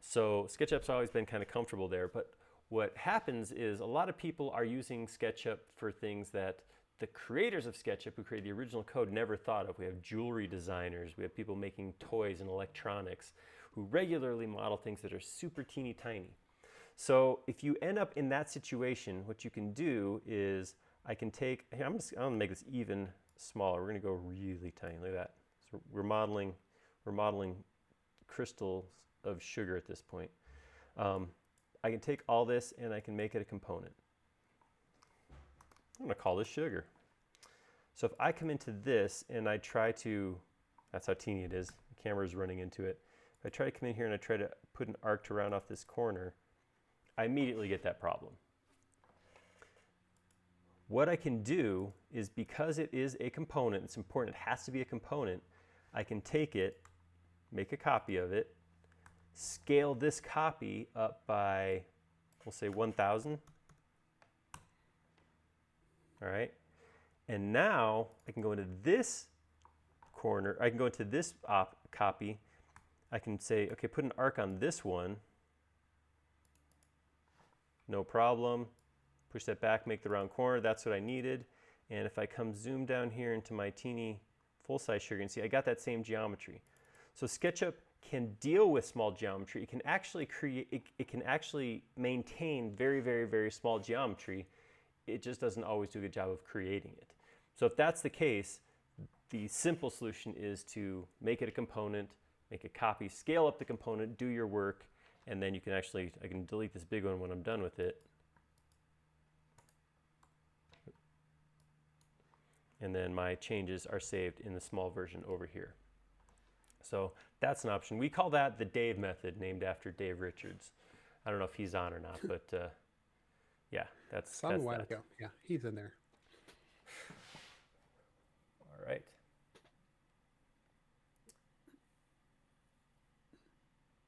So SketchUp's always been kind of comfortable there. But what happens is a lot of people are using SketchUp for things that the creators of SketchUp, who created the original code, never thought of. We have jewelry designers, we have people making toys and electronics who regularly model things that are super teeny tiny. So if you end up in that situation, what you can do is I can take, here, I'm going to make this even smaller. We're going to go really tiny, like that. So we're modeling crystals of sugar at this point. I can take all this and I can make it a component. I'm going to call this sugar. So if I come into this and I try to, that's how teeny it is, the camera's running into it. If I try to come in here and I try to put an arc to round off this corner, I immediately get that problem. What I can do is, because it is a component, it's important, it has to be a component, I can take it, make a copy of it, scale this copy up by, we'll say 1,000. All right. And now I can go into this corner, I can go into this copy, I can say, okay, put an arc on this one, no problem. Push that back, make the round corner, that's what I needed. And if I come zoom down here into my teeny full-size sugar, you can see I got that same geometry. So SketchUp can deal with small geometry. It can actually it can actually maintain very, very, very small geometry. It just doesn't always do a good job of creating it. So if that's the case, the simple solution is to make it a component, make a copy, scale up the component, do your work, and then you can actually, I can delete this big one when I'm done with it. And then my changes are saved in the small version over here. So that's an option. We call that the Dave method, named after Dave Richards. I don't know if he's on or not, but yeah, that's a while ago. Yeah, he's in there. All right.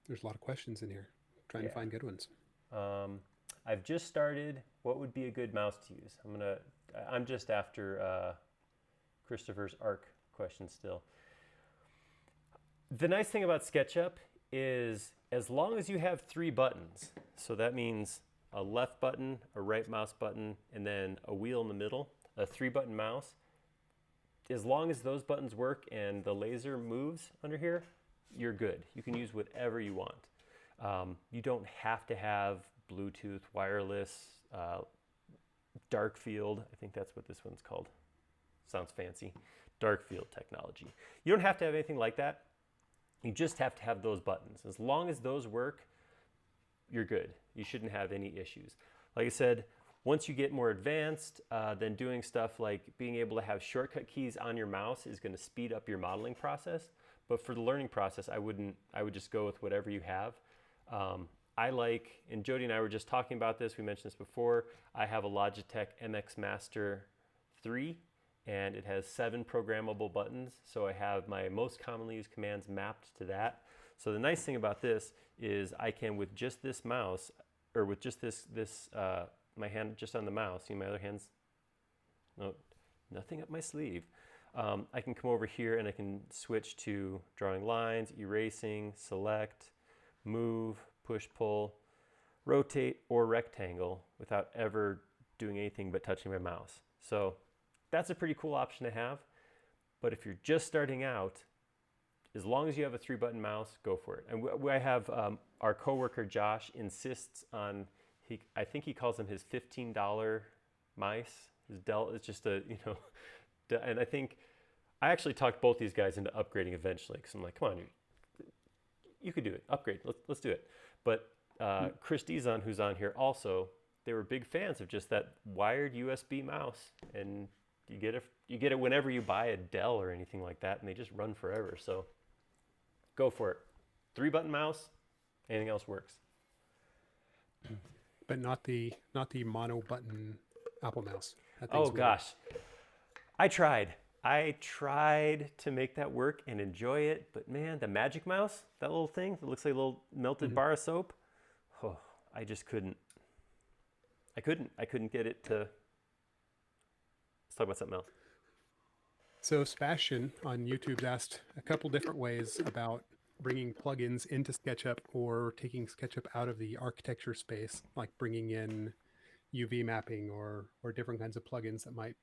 There's a lot of questions in here. Trying to find good ones. I've just started. What would be a good mouse to use? I'm just after Christopher's arc question still. The nice thing about SketchUp is, as long as you have 3 buttons, so that means a left button, a right mouse button, and then a wheel in the middle, a 3-button mouse, as long as those buttons work and the laser moves under here, you're good. You can use whatever you want. You don't have to have Bluetooth, wireless, dark field. I think that's what this one's called. Sounds fancy. Dark field technology. You don't have to have anything like that. You just have to have those buttons. As long as those work, you're good. You shouldn't have any issues. Like I said, once you get more advanced, then doing stuff like being able to have shortcut keys on your mouse is going to speed up your modeling process. But for the learning process, I would just go with whatever you have. I like, and Jody and I were just talking about this, we mentioned this before, I have a Logitech MX Master 3, and it has 7 programmable buttons, so I have my most commonly used commands mapped to that. So the nice thing about this is I can, with just this mouse, or with just my hand just on the mouse, see my other hand's, no, nothing up my sleeve. I can come over here and I can switch to drawing lines, erasing, select, move, push, pull, rotate, or rectangle without ever doing anything but touching my mouse. So that's a pretty cool option to have. But if you're just starting out, as long as you have a 3-button mouse, go for it. And I have our coworker Josh insists on, I think he calls them his $15 mice. His Dell is just a, and I think I actually talked both these guys into upgrading eventually, because I'm like, come on, you could do it, upgrade, let's do it. But Chris Dizon, who's on here also, they were big fans of just that wired USB mouse, and you get it whenever you buy a Dell or anything like that, and they just run forever. So go for it. 3-button mouse, anything else works. But not the mono button Apple mouse. Oh gosh, I tried to make that work and enjoy it, but man, the Magic Mouse, that little thing that looks like a little melted bar of soap, oh, I just couldn't. I couldn't get it to. Let's talk about something else. So Sebastian on YouTube's asked a couple different ways about bringing plugins into SketchUp or taking SketchUp out of the architecture space, like bringing in UV mapping or different kinds of plugins that might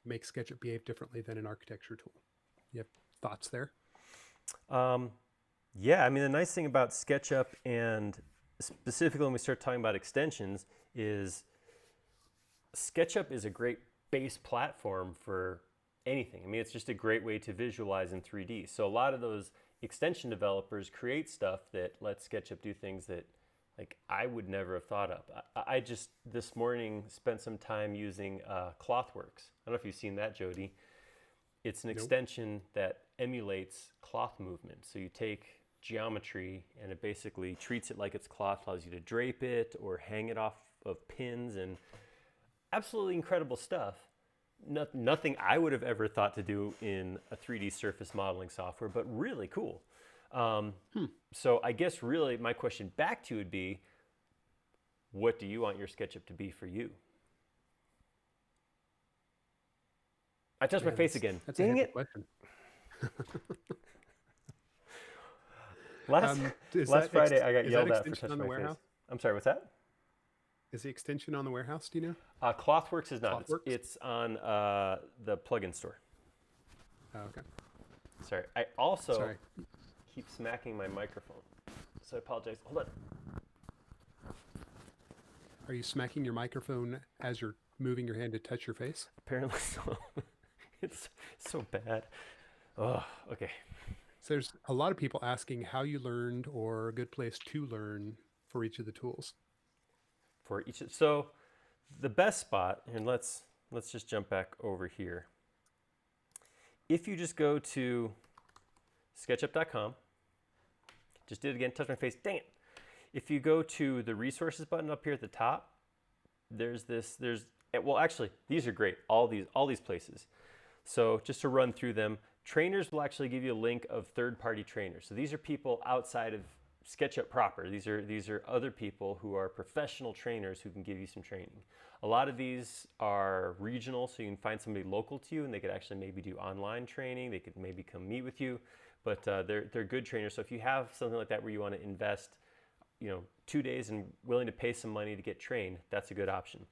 make SketchUp behave differently than an architecture tool. You have thoughts there? Yeah, I mean, the nice thing about SketchUp, and specifically when we start talking about extensions, is SketchUp is a great base platform for anything. I mean, it's just a great way to visualize in 3D. So a lot of those extension developers create stuff that lets SketchUp do things that like I would never have thought of. I just this morning spent some time using ClothWorks. I don't know if you've seen that, Jody. It's an extension that emulates cloth movement. So you take geometry and it basically treats it like it's cloth, allows you to drape it or hang it off of pins, and absolutely incredible stuff. Nothing I would have ever thought to do in a 3D surface modeling software, but really cool. So I guess really my question back to you would be, what do you want your SketchUp to be for you? I touched my face again. That's Dang it. question. Last Friday I got yelled at for touching my face. I'm sorry, what's that? Is the extension on the warehouse, do you know? ClothWorks is not. ClothWorks? It's on the plugin store. Oh, okay. Sorry. I also keep smacking my microphone, so I apologize. Hold on. Are you smacking your microphone as you're moving your hand to touch your face? Apparently so. It's so bad. Oh, okay. So there's a lot of people asking how you learned or a good place to learn for each of the tools. So the best spot, and let's just jump back over here. If you just go to SketchUp.com, just did it again, touch my face, dang it. If you go to the resources button up here at the top, well, actually, these are great, all these places. So just to run through them, trainers will actually give you a link of third-party trainers. So these are people outside of SketchUp proper. These are other people who are professional trainers who can give you some training. A lot of these are regional, so you can find somebody local to you and they could actually maybe do online training. They could maybe come meet with you, but they're good trainers. So if you have something like that where you want to invest 2 days and willing to pay some money to get trained, that's a good option.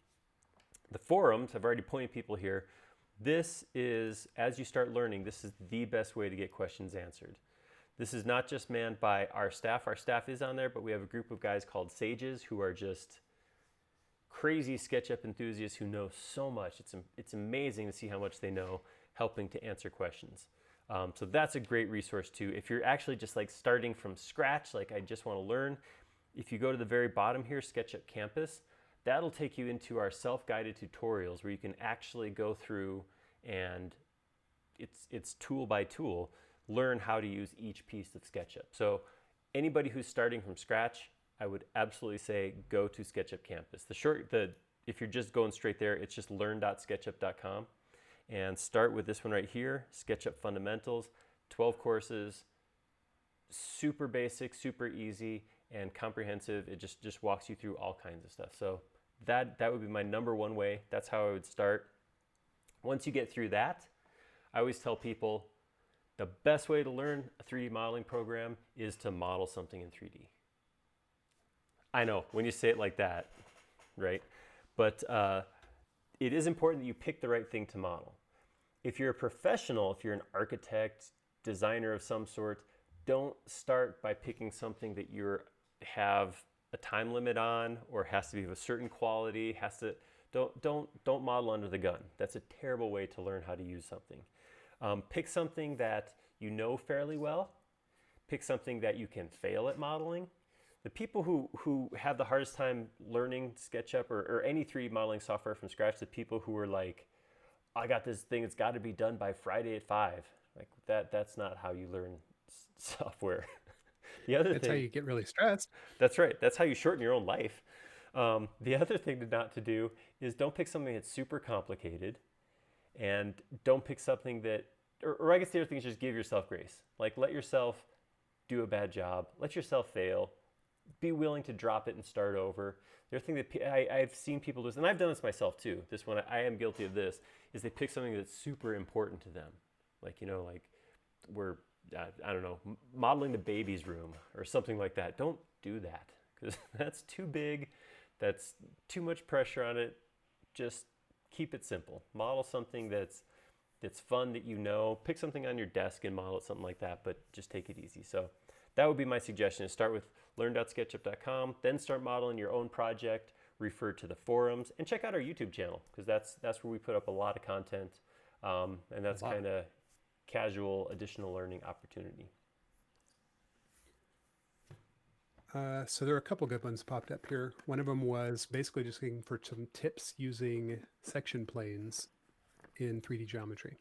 The forums, I've already pointed people here. This is, as you start learning, this is the best way to get questions answered. This is not just manned by our staff. Our staff is on there, but we have a group of guys called Sages who are just crazy SketchUp enthusiasts who know so much. It's amazing to see how much they know helping to answer questions. So that's a great resource too. If you're actually just like starting from scratch, like I just want to learn, if you go to the very bottom here, SketchUp Campus, that'll take you into our self-guided tutorials where you can actually go through and it's tool by tool, learn how to use each piece of SketchUp. So anybody who's starting from scratch, I would absolutely say go to SketchUp Campus. If you're just going straight there, it's just learn.sketchup.com, and start with this one right here, SketchUp Fundamentals, 12 courses, super basic, super easy, and comprehensive. It just walks you through all kinds of stuff. So that would be my number one way. That's how I would start. Once you get through that, I always tell people the best way to learn a 3D modeling program is to model something in 3D. I know when you say it like that, right? But it is important that you pick the right thing to model. If you're a professional, if you're an architect, designer of some sort, don't start by picking something that you have a time limit on, or has to be of a certain quality. Don't model under the gun. That's a terrible way to learn how to use something. Pick something that you know fairly well. Pick something that you can fail at modeling. The people who have the hardest time learning SketchUp or any 3D modeling software from scratch, the people who are like, I got this thing, it's got to be done by Friday at 5. Like that's not how you learn software. That's how you get really stressed. That's right. That's how you shorten your own life. The other thing not to do is don't pick something that's super complicated, and don't pick something that, or I guess the other thing is just give yourself grace. Like, let yourself do a bad job. Let yourself fail. Be willing to drop it and start over. The other thing that I've seen people do, and I've done this myself too, this one, I am guilty of this, is they pick something that's super important to them. Like, like we're, I don't know, modeling the baby's room or something like that. Don't do that, because that's too big. That's too much pressure on it. Just keep it simple. Model something that's fun, that you know. Pick something on your desk and model it, something like that, but just take it easy. So that would be my suggestion, is start with learn.sketchup.com, then start modeling your own project, refer to the forums, and check out our YouTube channel, because that's where we put up a lot of content, and that's kind of casual additional learning opportunity. So there are a couple good ones popped up here. One of them was basically just looking for some tips using section planes in 3D geometry.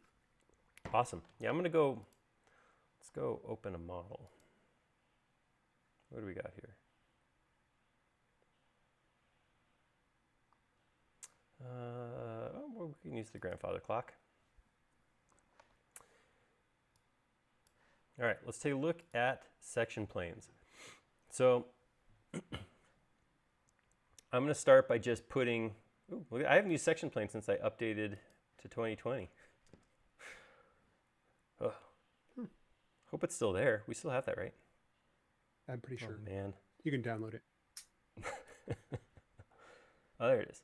Awesome. Yeah, let's go open a model. What do we got here? Well, we can use the grandfather clock. All right, let's take a look at section planes. So I'm going to start by just putting, I haven't used section planes since I updated to 2020. Oh, hope it's still there. We still have that, right? I'm pretty sure. Oh, man. You can download it. Oh, there it is.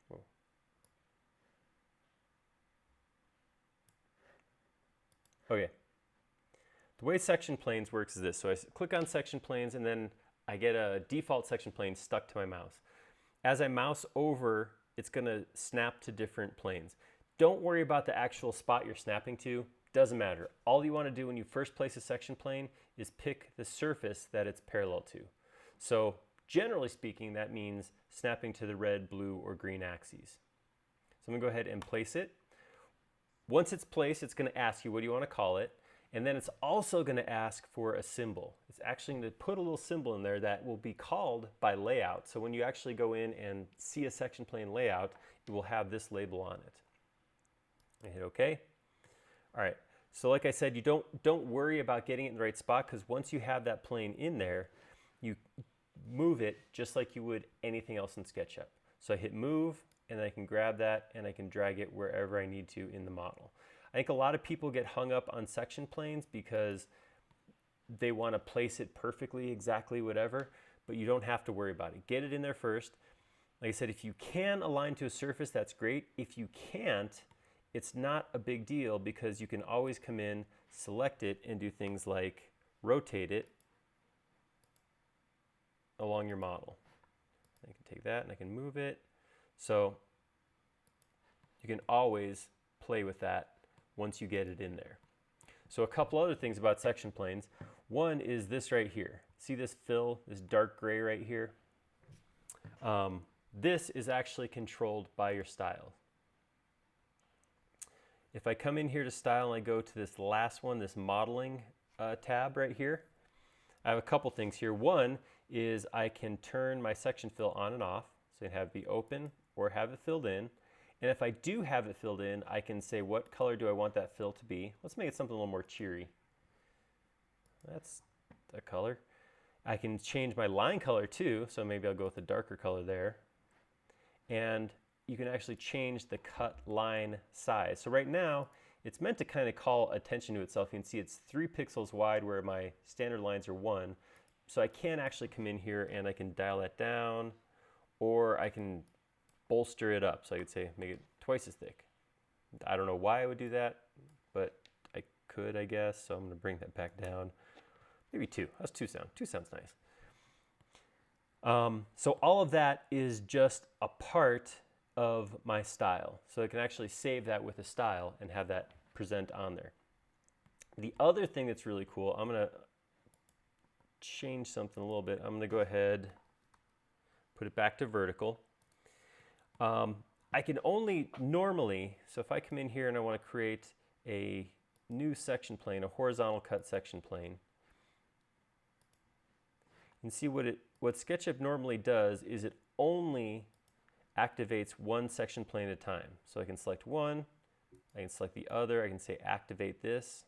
Whoa. Okay. The way section planes works is this. So I click on section planes, and then I get a default section plane stuck to my mouse. As I mouse over, it's going to snap to different planes. Don't worry about the actual spot you're snapping to. Doesn't matter. All you want to do when you first place a section plane is pick the surface that it's parallel to. So generally speaking, that means snapping to the red, blue, or green axes. So I'm going to go ahead and place it. Once it's placed, it's going to ask you, what do you want to call it? And then it's also going to ask for a symbol. It's actually going to put a little symbol in there that will be called by layout. So when you actually go in and see a section plane layout, it will have this label on it. I hit OK. All right. So like I said, you don't worry about getting it in the right spot, because once you have that plane in there, you move it just like you would anything else in SketchUp. So I hit move, and I can grab that and I can drag it wherever I need to in the model. I think a lot of people get hung up on section planes because they want to place it perfectly, exactly whatever, but you don't have to worry about it. Get it in there first. Like I said, if you can align to a surface, that's great. If you can't, it's not a big deal, because you can always come in, select it, and do things like rotate it along your model. I can take that and I can move it. So you can always play with that once you get it in there. So a couple other things about section planes. One is this right here. See this fill, this dark gray right here? This is actually controlled by your style. If I come in here to style and I go to this last one, this modeling tab right here. I have a couple things here. One is I can turn my section fill on and off, so I can have it be open or have it filled in. And if I do have it filled in, I can say what color do I want that fill to be. Let's make it something a little more cheery. That's a color. I can change my line color too, so maybe I'll go with a darker color there. And you can actually change the cut line size. So right now, it's meant to kind of call attention to itself. You can see it's 3 pixels wide where my standard lines are 1. So I can actually come in here and I can dial that down, or I can bolster it up. So I could say make it twice as thick. I don't know why I would do that, but I could, I guess. So I'm going to bring that back down. Maybe 2. How's 2 sound? 2 sounds nice. So all of that is just a part of my style. So I can actually save that with a style and have that present on there. The other thing that's really cool, I'm going to change something a little bit. I'm going to go ahead, put it back to vertical. I can only normally, so if I come in here and I want to create a new section plane, a horizontal cut section plane, you can see what SketchUp normally does is it only activates one section plane at a time. So I can select one, I can select the other, I can say activate this.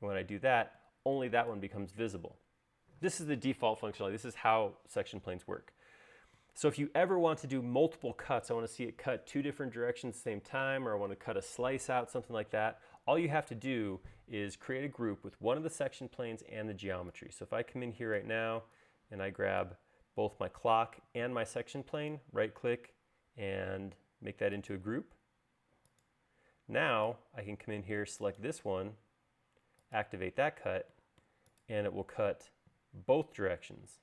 And when I do that, only that one becomes visible. This is the default functionality. This is how section planes work. So if you ever want to do multiple cuts, I want to see it cut 2 different directions at the same time, or I want to cut a slice out, something like that, all you have to do is create a group with one of the section planes and the geometry. So if I come in here right now and I grab both my clock and my section plane, right click and make that into a group. Now I can come in here, select this one, activate that cut, and it will cut both directions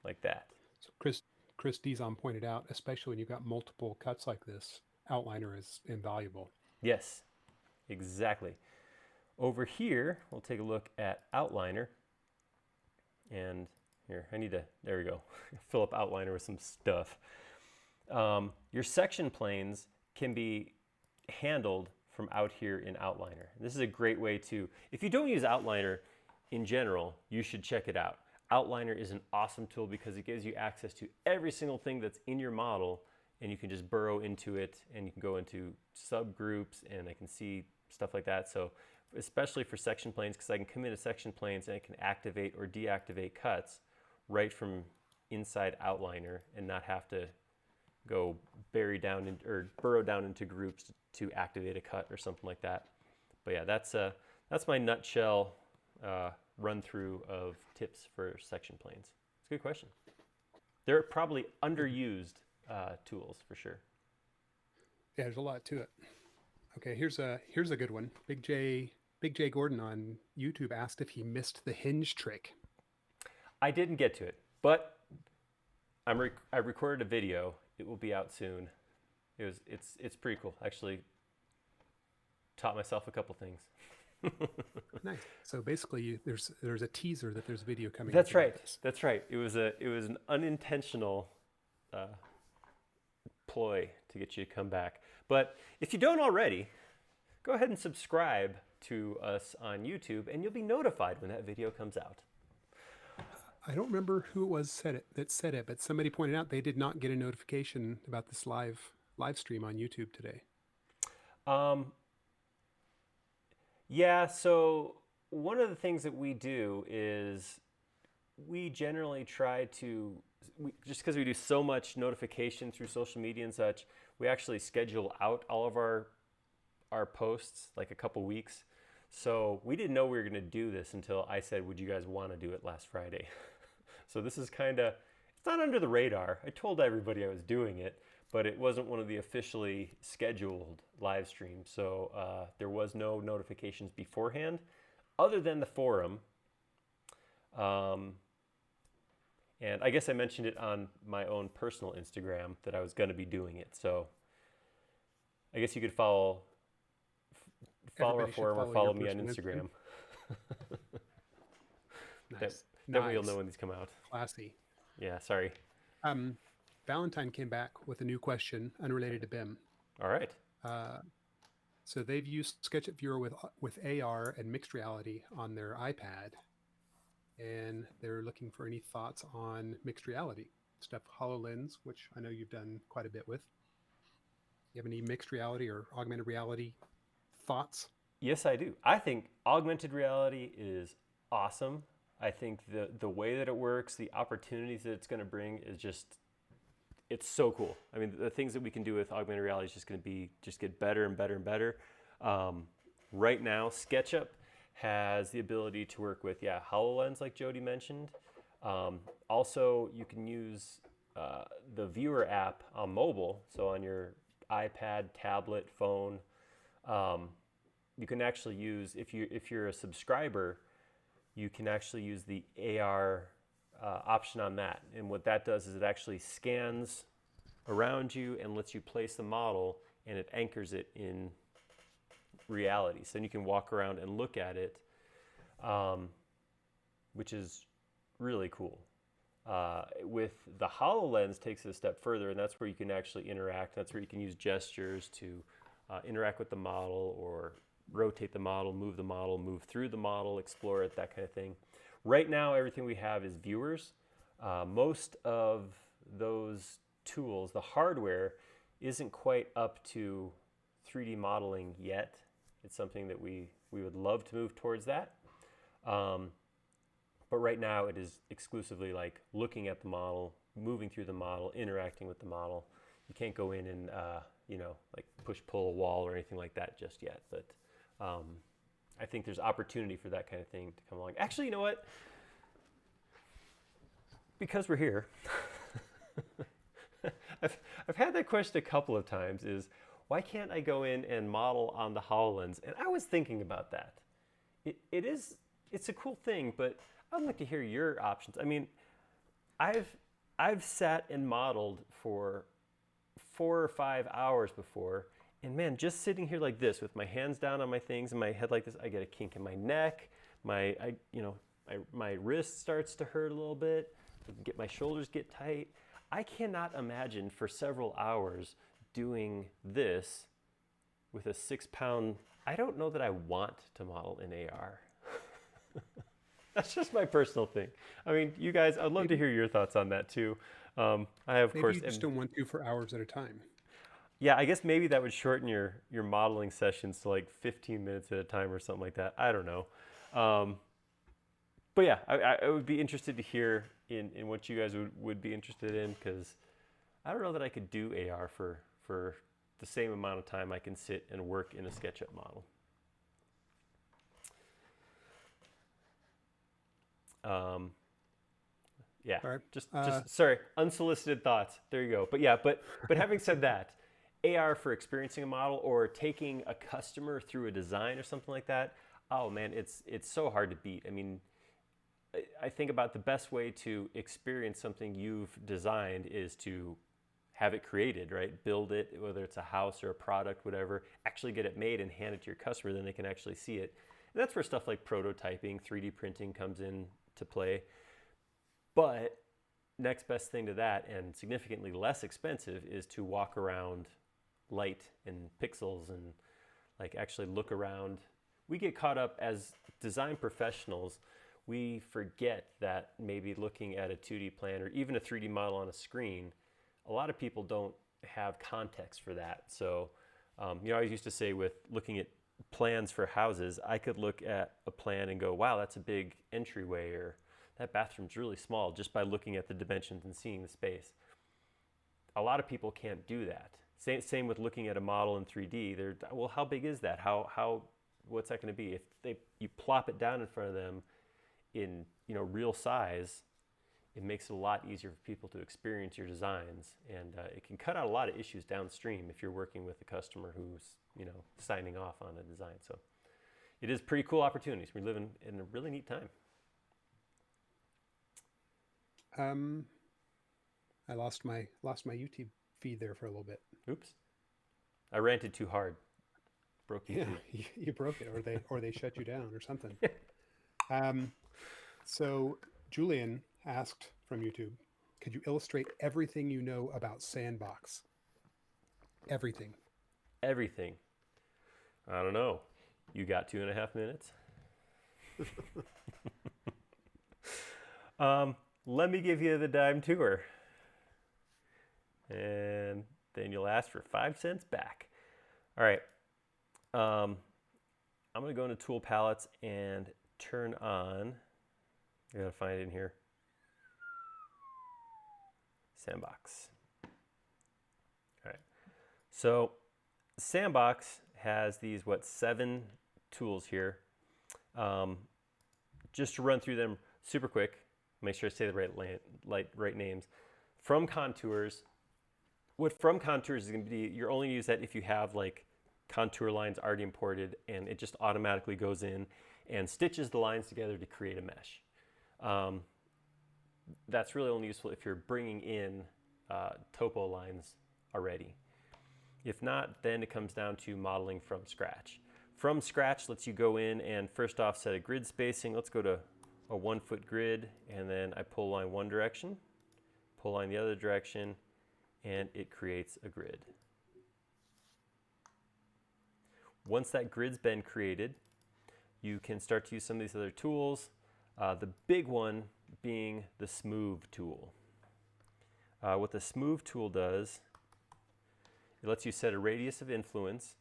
like that. So Chris Dizon pointed out, especially when you've got multiple cuts like this, outliner is invaluable. Yes, exactly. Over here, we'll take a look at outliner. And here, there we go, fill up outliner with some stuff. Your section planes can be handled from out here in outliner. This is a great way to, if you don't use outliner in general, you should check it out. Outliner is an awesome tool because it gives you access to every single thing that's in your model, and you can just burrow into it, and you can go into subgroups, and I can see stuff like that. So especially for section planes, because I can come into section planes and I can activate or deactivate cuts right from inside outliner and not have to go or burrow down into groups to activate a cut or something like that. But yeah, that's my nutshell run through of tips for section planes. It's a good question. They're probably underused tools for sure. Yeah, there's a lot to it. Okay, here's a good one. Big J Gordon on YouTube asked if he missed the hinge trick. I didn't get to it, but I recorded a video. It will be out soon. It's pretty cool. Actually, taught myself a couple things. Nice. So basically, there's a teaser that there's a video coming. That's right. That's right. It was an unintentional ploy to get you to come back. But if you don't already, go ahead and subscribe to us on YouTube, and you'll be notified when that video comes out. I don't remember who it was that said it, but somebody pointed out they did not get a notification about this live stream on YouTube today. Yeah, so one of the things that we do is we generally try to, just because we do so much notification through social media and such, we actually schedule out all of our posts like a couple weeks. So we didn't know we were going to do this until I said, would you guys want to do it last Friday? So this is kind of, it's not under the radar. I told everybody I was doing it, but it wasn't one of the officially scheduled live streams. So there was no notifications beforehand other than the forum. And I guess I mentioned it on my own personal Instagram that I was going to be doing it. So I guess you could follow our forum or follow me on Instagram. Nice. That way you'll know when these come out. Classy. Yeah, sorry. Valentine came back with a new question unrelated to BIM. All right. So they've used SketchUp Viewer with AR and mixed reality on their iPad, and they're looking for any thoughts on mixed reality stuff. HoloLens, which I know you've done quite a bit with. You have any mixed reality or augmented reality thoughts? Yes, I do. I think augmented reality is awesome. I think the way that it works, the opportunities that it's going to bring is just it's so cool. I mean, the things that we can do with augmented reality is just going to be just get better and better and better. Right now, SketchUp has the ability to work with HoloLens, like Jody mentioned. Also, you can use the Viewer app on mobile, so on your iPad, tablet, phone. You can actually use if you're a subscriber, you can actually use the AR option on that. And what that does is it actually scans around you and lets you place the model, and it anchors it in reality. So then you can walk around and look at it, which is really cool. With the HoloLens takes it a step further, and that's where you can actually interact. That's where you can use gestures to interact with the model, or rotate the model, move through the model, explore it, that kind of thing. Right now, everything we have is viewers. Most of those tools, the hardware, isn't quite up to 3D modeling yet. It's something that we would love to move towards that. But right now, it is exclusively like looking at the model, moving through the model, interacting with the model. You can't go in and like push pull a wall or anything like that just yet. But I think there's opportunity for that kind of thing to come along. Actually, you know what? Because we're here, I've had that question a couple of times, is why can't I go in and model on the HoloLens? And I was thinking about that. It's a cool thing, but I'd like to hear your options. I mean, I've sat and modeled for 4 or 5 hours before, and man, just sitting here like this with my hands down on my things and my head like this, I get a kink in my neck. My wrist starts to hurt a little bit. My shoulders get tight. I cannot imagine for several hours doing this with a 6-pound. I don't know that I want to model in AR. That's just my personal thing. I mean, you guys, I'd love to hear your thoughts on that too. I of Maybe course you just don't want to for hours at a time. Yeah, I guess maybe that would shorten your modeling sessions to like 15 minutes at a time or something like that. I don't know. But yeah, I would be interested to hear in what you guys would be interested in, because I don't know that I could do AR for the same amount of time I can sit and work in a SketchUp model. Yeah, All right. just sorry, unsolicited thoughts. There you go. But yeah, but having said that, AR for experiencing a model or taking a customer through a design or something like that, oh man, it's so hard to beat. I mean, I think about the best way to experience something you've designed is to have it created, right? Build it, whether it's a house or a product, whatever, actually get it made and hand it to your customer, then they can actually see it. And that's where stuff like prototyping, 3D printing comes in to play. But next best thing to that, and significantly less expensive, is to walk around light and pixels and like actually look around. We get caught up as design professionals. We forget that maybe looking at a 2D plan or even a 3D model on a screen, a lot of people don't have context for that. So, I used to say with looking at plans for houses, I could look at a plan and go, wow, that's a big entryway, or that bathroom's really small, just by looking at the dimensions and seeing the space. A lot of people can't do that. Same with looking at a model in 3D. They're, well, how big is that? What's that going to be? If you plop it down in front of them in real size, it makes it a lot easier for people to experience your designs, and it can cut out a lot of issues downstream if you're working with a customer who's signing off on a design. So it is pretty cool opportunities. We live in a really neat time. I lost my YouTube feed there for a little bit. Oops, I ranted too hard. Broke YouTube. Yeah, you broke it, or they shut you down or something. So Julian asked from YouTube, could you illustrate everything you know about Sandbox? Everything. I don't know. You got 2.5 minutes? Let me give you the dime tour. And then you'll ask for 5 cents back. All right. I'm going to go into Tool Palettes and turn on, I got to find it in here, Sandbox. All right. So Sandbox has these, 7 tools here. Just to run through them super quick, make sure I say the right names. From Contours, what From Contours is going to be, you're only use that if you have like contour lines already imported, and it just automatically goes in and stitches the lines together to create a mesh. That's really only useful if you're bringing in topo lines already. If not, then it comes down to modeling from scratch. From scratch lets you go in and first off set a grid spacing. Let's go to a 1-foot grid, and then I pull line one direction, pull line the other direction, and it creates a grid. Once that grid's been created, you can start to use some of these other tools. The big one being the Smooth tool. What the Smooth tool does, it lets you set a radius of influence,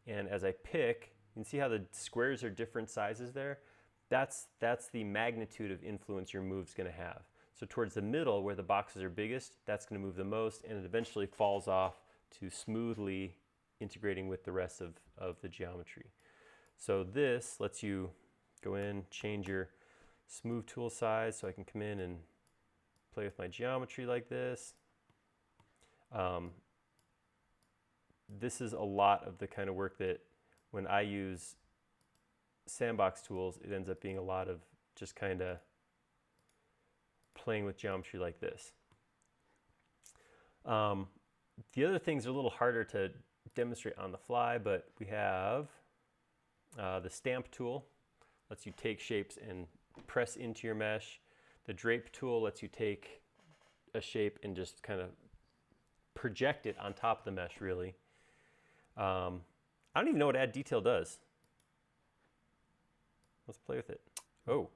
and as I pick, you can see how the squares are different sizes there. That's the magnitude of influence your move's going to have. So towards the middle, where the boxes are biggest, that's going to move the most, and it eventually falls off to smoothly integrating with the rest of the geometry. So this lets you go in, change your Smooth tool size, so I can come in and play with my geometry like this. This is a lot of the kind of work that when I use Sandbox tools, it ends up being a lot of just kind of playing with geometry like this. The other things are a little harder to demonstrate on the fly, but we have the Stamp tool, lets you take shapes and press into your mesh. The Drape tool lets you take a shape and just kind of project it on top of the mesh, really. I don't even know what Add Detail does. Let's play with it. Oh,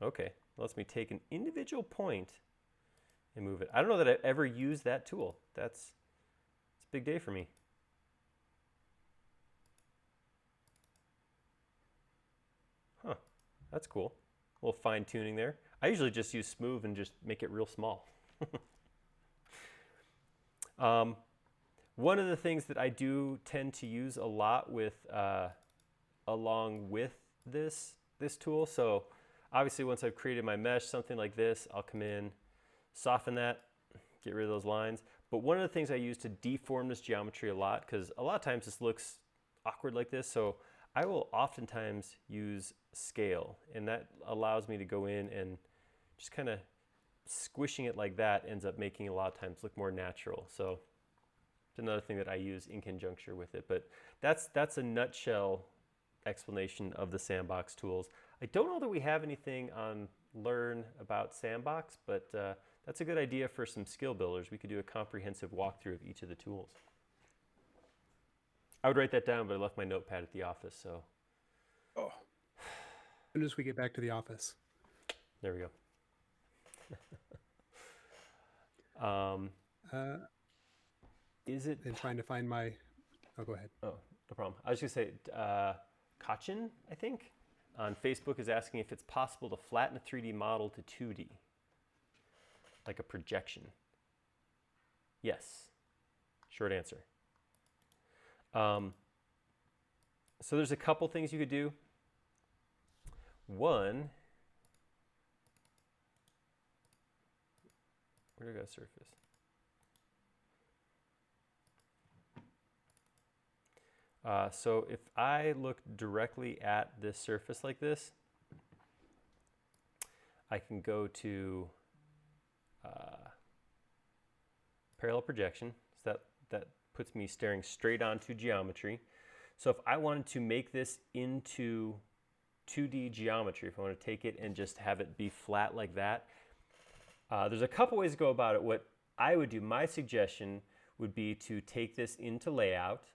okay. It lets me take an individual point and move it. I don't know that I've ever used that tool. It's a big day for me. Huh, that's cool. A little fine tuning there. I usually just use Smooth and just make it real small. One of the things that I do tend to use a lot with, along with this tool, so obviously once I've created my mesh, something like this, I'll come in, soften that, get rid of those lines. But one of the things I use to deform this geometry a lot, because a lot of times this looks awkward like this, so I will oftentimes use scale, and that allows me to go in and just kind of squishing it like that ends up making a lot of times look more natural. So it's another thing that I use in conjunction with it. But that's a nutshell explanation of the Sandbox tools. I don't know that we have anything on Learn about Sandbox, but that's a good idea for some skill builders. We could do a comprehensive walkthrough of each of the tools. I would write that down, but I left my notepad at the office, so. Oh. As soon as we get back to the office. There we go. Is it? And trying to find my, oh, go ahead. Oh, no problem. I was just going to say, Kachin, I think, on Facebook is asking if it's possible to flatten a 3D model to 2D, like a projection. Yes. Short answer. So there's a couple things you could do. One, where do I go surface? So if I look directly at this surface like this, I can go to parallel projection. So that puts me staring straight onto geometry. So if I wanted to make this into 2D geometry, if I want to take it and just have it be flat like that, there's a couple ways to go about it. What I would do, my suggestion would be to take this into layout,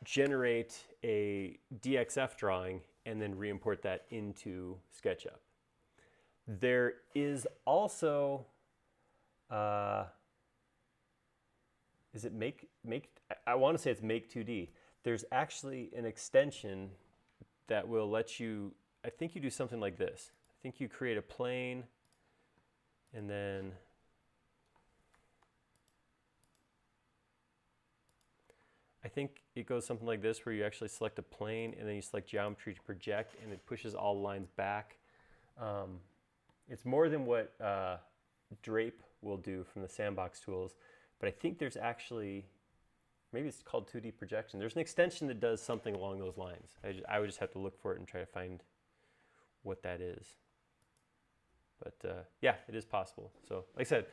generate a DXF drawing and then re-import that into SketchUp. There is also, is it make? I want to say it's Make 2D. There's actually an extension that will let you, I think you do something like this. I think you create a plane and then I think it goes something like this where you actually select a plane and then you select geometry to project and it pushes all lines back. It's more than what Drape will do from the sandbox tools, but I think there's actually, maybe it's called 2D projection. There's an extension that does something along those lines. I would just have to look for it and try to find what that is. But yeah, it is possible. So like I said,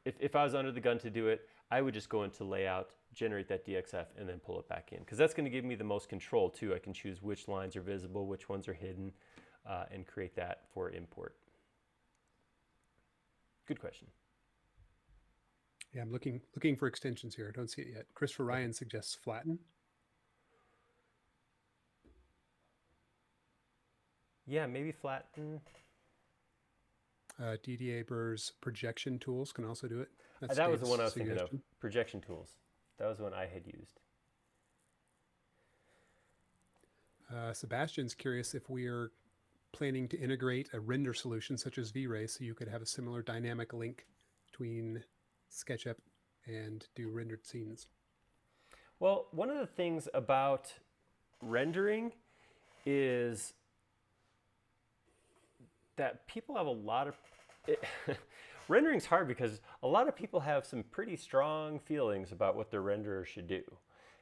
if I was under the gun to do it, I would just go into layout, generate that DXF, and then pull it back in. Because that's going to give me the most control too. I can choose which lines are visible, which ones are hidden, and create that for import. Good question. Yeah, I'm looking for extensions here. I don't see it yet. Christopher Ryan suggests flatten. Yeah, maybe flatten. DDA Burr's projection tools can also do it. That was the one I was thinking of. Projection tools. That was the one I had used. Sebastian's curious if we are planning to integrate a render solution such as V-Ray so you could have a similar dynamic link between SketchUp and do rendered scenes. Well, one of the things about rendering is that people have a lot of rendering's hard because a lot of people have some pretty strong feelings about what their renderer should do.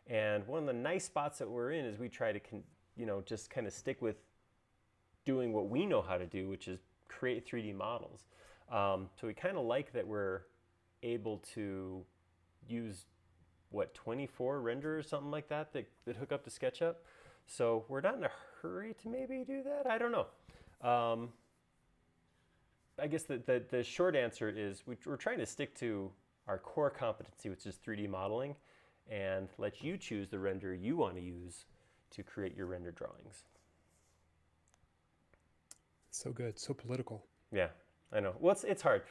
And one of the nice spots that we're in is we try to just kind of stick with doing what we know how to do, which is create 3D models. So we kind of like that we're able to use 24 renderers, something like that hook up to SketchUp. So we're not in a hurry to maybe do that. I don't know. I guess the short answer is we're trying to stick to our core competency, which is 3D modeling, and let you choose the renderer you want to use to create your render drawings. So good, so political. Yeah, I know. Well, it's hard.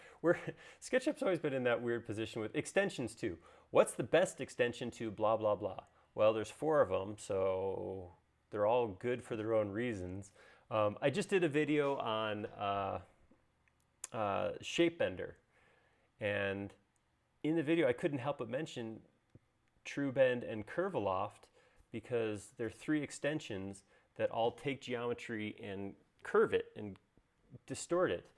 SketchUp's always been in that weird position with extensions too. What's the best extension to blah, blah, blah? Well, there's 4 of them, so they're all good for their own reasons. I just did a video on Shape Bender, and in the video I couldn't help but mention TrueBend and Curveloft because they're 3 extensions that all take geometry and curve it and distort it.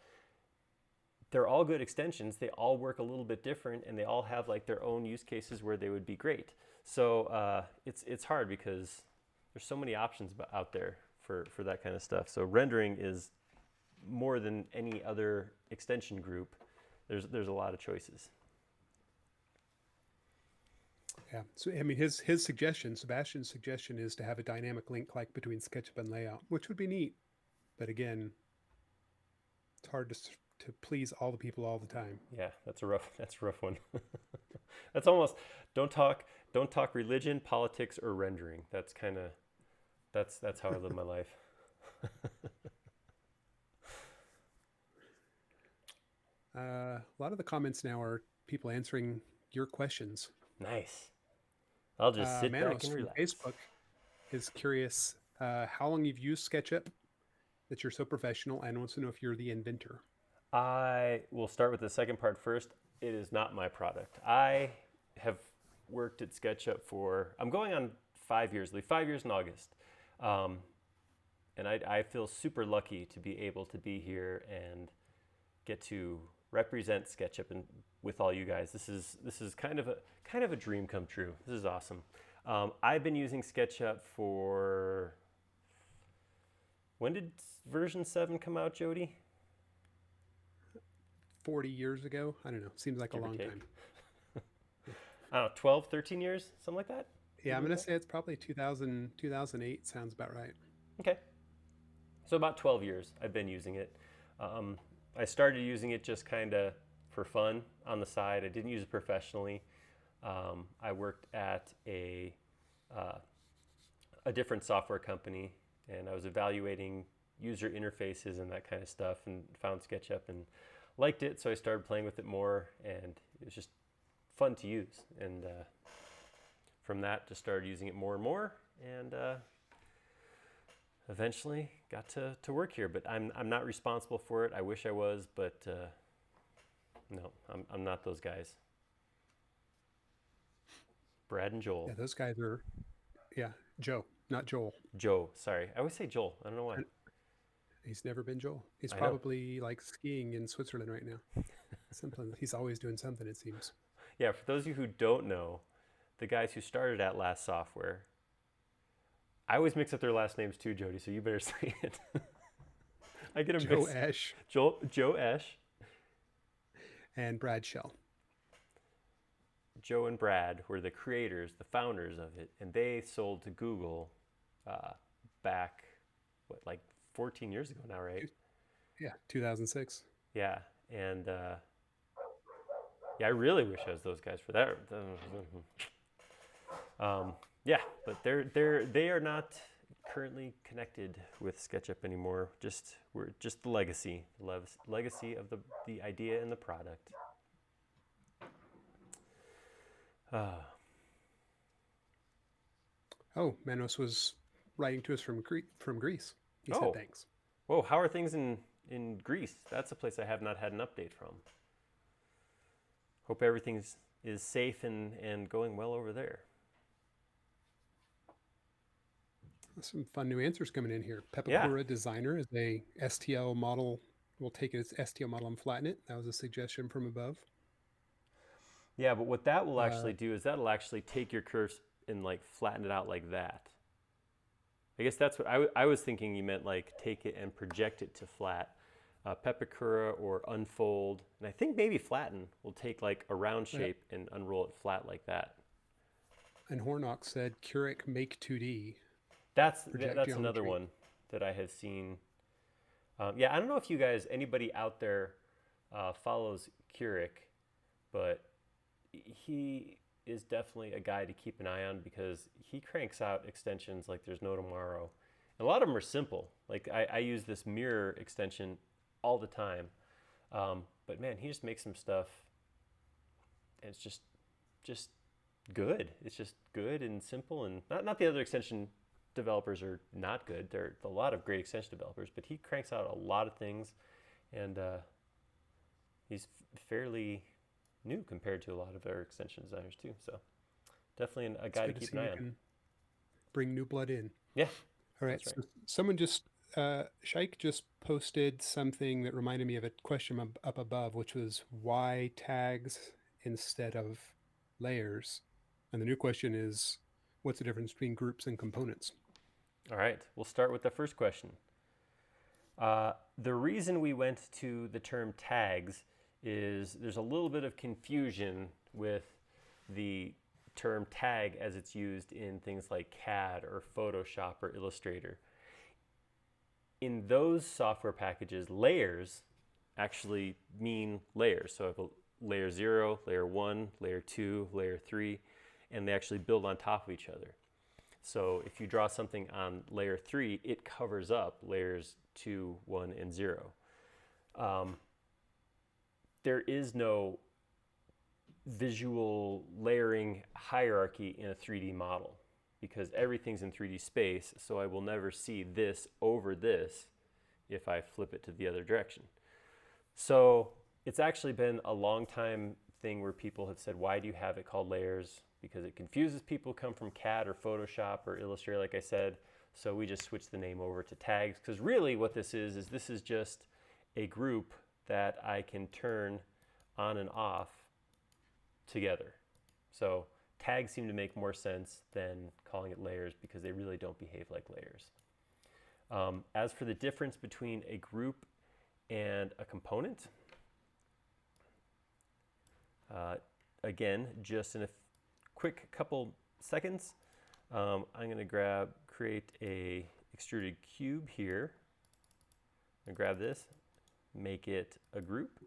They're all good extensions. They all work a little bit different, and they all have like their own use cases where they would be great. So it's hard because there's so many options out there for that kind of stuff. So rendering is more than any other extension group. There's a lot of choices. Yeah. So I mean, his suggestion, Sebastian's suggestion, is to have a dynamic link like between SketchUp and Layout, which would be neat. But again, it's hard to please all the people all the time. Yeah, that's a rough one. That's almost don't talk religion, politics, or rendering. That's how I live my life. A lot of the comments now are people answering your questions. Nice. I'll just sit back and relax. Facebook is curious how long you've used SketchUp, that you're so professional, and wants to know if you're the inventor. I will start with the second part first. It is not my product. I have worked at SketchUp I'm going on 5 years, 5 years in August. And I feel super lucky to be able to be here and get to represent SketchUp and with all you guys. This is kind of a dream come true. This is awesome. I've been using SketchUp for, when did version 7 come out, Jody? 40 years ago. I don't know. Seems like a long time. I don't know, 12, 13 years, something like that? Yeah, I'm going to say it's probably 2008. Sounds about right. Okay. So about 12 years I've been using it. I started using it just kind of for fun on the side. I didn't use it professionally. I worked at a different software company, and I was evaluating user interfaces and that kind of stuff, and found SketchUp and liked it, so I started playing with it more, and it was just fun to use. And from that, just started using it more and more, and eventually got to work here. But I'm not responsible for it. I wish I was, but no, I'm not those guys. Brad and Joel. Yeah, those guys are, yeah, Joe, not Joel. Joe, sorry. I always say Joel. I don't know why. He's never been Joel. He's I know. probably like skiing in Switzerland right now. Something. He's always doing something, it seems. Yeah, for those of you who don't know, the guys who started at Last Software, I always mix up their last names too, Jody, so you better say it. I get a Joe mix. Esch Joe Esch. and Brad Shell. Joe and Brad were the creators, the founders of it, and they sold to Google back, what, like 14 years ago now, right? Yeah, 2006. Yeah, and yeah, I really wish I was those guys for that. Yeah, but they are not currently connected with SketchUp anymore. We're just the legacy of the idea and the product. Oh, Manos was writing to us from Greece. He Oh. said thanks. Whoa, how are things in Greece? That's a place I have not had an update from. Hope everything is safe and going well over there. Some fun new answers coming in here. Pepakura Designer is a STL model. We'll take it as STL model and flatten it. That was a suggestion from above. Yeah, but what that will actually do is that'll actually take your curves and like flatten it out like that. I guess that's what I was thinking you meant, like take it and project it to flat. Pepakura or unfold, and I think maybe flatten will take like a round shape and unroll it flat like that. And Hornock said Curic Make 2D. That's another one that I have seen. Yeah, I don't know if you guys, anybody out there follows Curic, but he is definitely a guy to keep an eye on because he cranks out extensions like there's no tomorrow. And a lot of them are simple. Like I use this mirror extension all the time. But man, he just makes some stuff and it's just good. It's just good and simple, and not the other extension developers are not good. There are a lot of great extension developers, but he cranks out a lot of things, and he's fairly new compared to a lot of our extension designers too. So definitely a guy to keep an eye on. Bring new blood in. Yeah. All right. So someone just, Shaik just posted something that reminded me of a question up above, which was why tags instead of layers? And the new question is, what's the difference between groups and components? All right. We'll start with the first question. The reason we went to the term tags is there's a little bit of confusion with the term tag as it's used in things like CAD or Photoshop or Illustrator. In those software packages, layers actually mean layers. So I have a layer 0, layer 1, layer 2, layer 3, and they actually build on top of each other. So if you draw something on layer 3, it covers up layers 2, 1, and 0. There is no visual layering hierarchy in a 3D model because everything's in 3D space, so I will never see this over this if I flip it to the other direction. So it's actually been a long time thing where people have said, why do you have it called layers? Because it confuses people who come from CAD or Photoshop or Illustrator, like I said. So we just switched the name over to tags, because really what this is this is just a group that I can turn on and off together. So tags seem to make more sense than calling it layers because they really don't behave like layers. As for the difference between a group and a component, again, just in a quick couple seconds, I'm going to create a extruded cube here. I'm going to grab this, make it a group,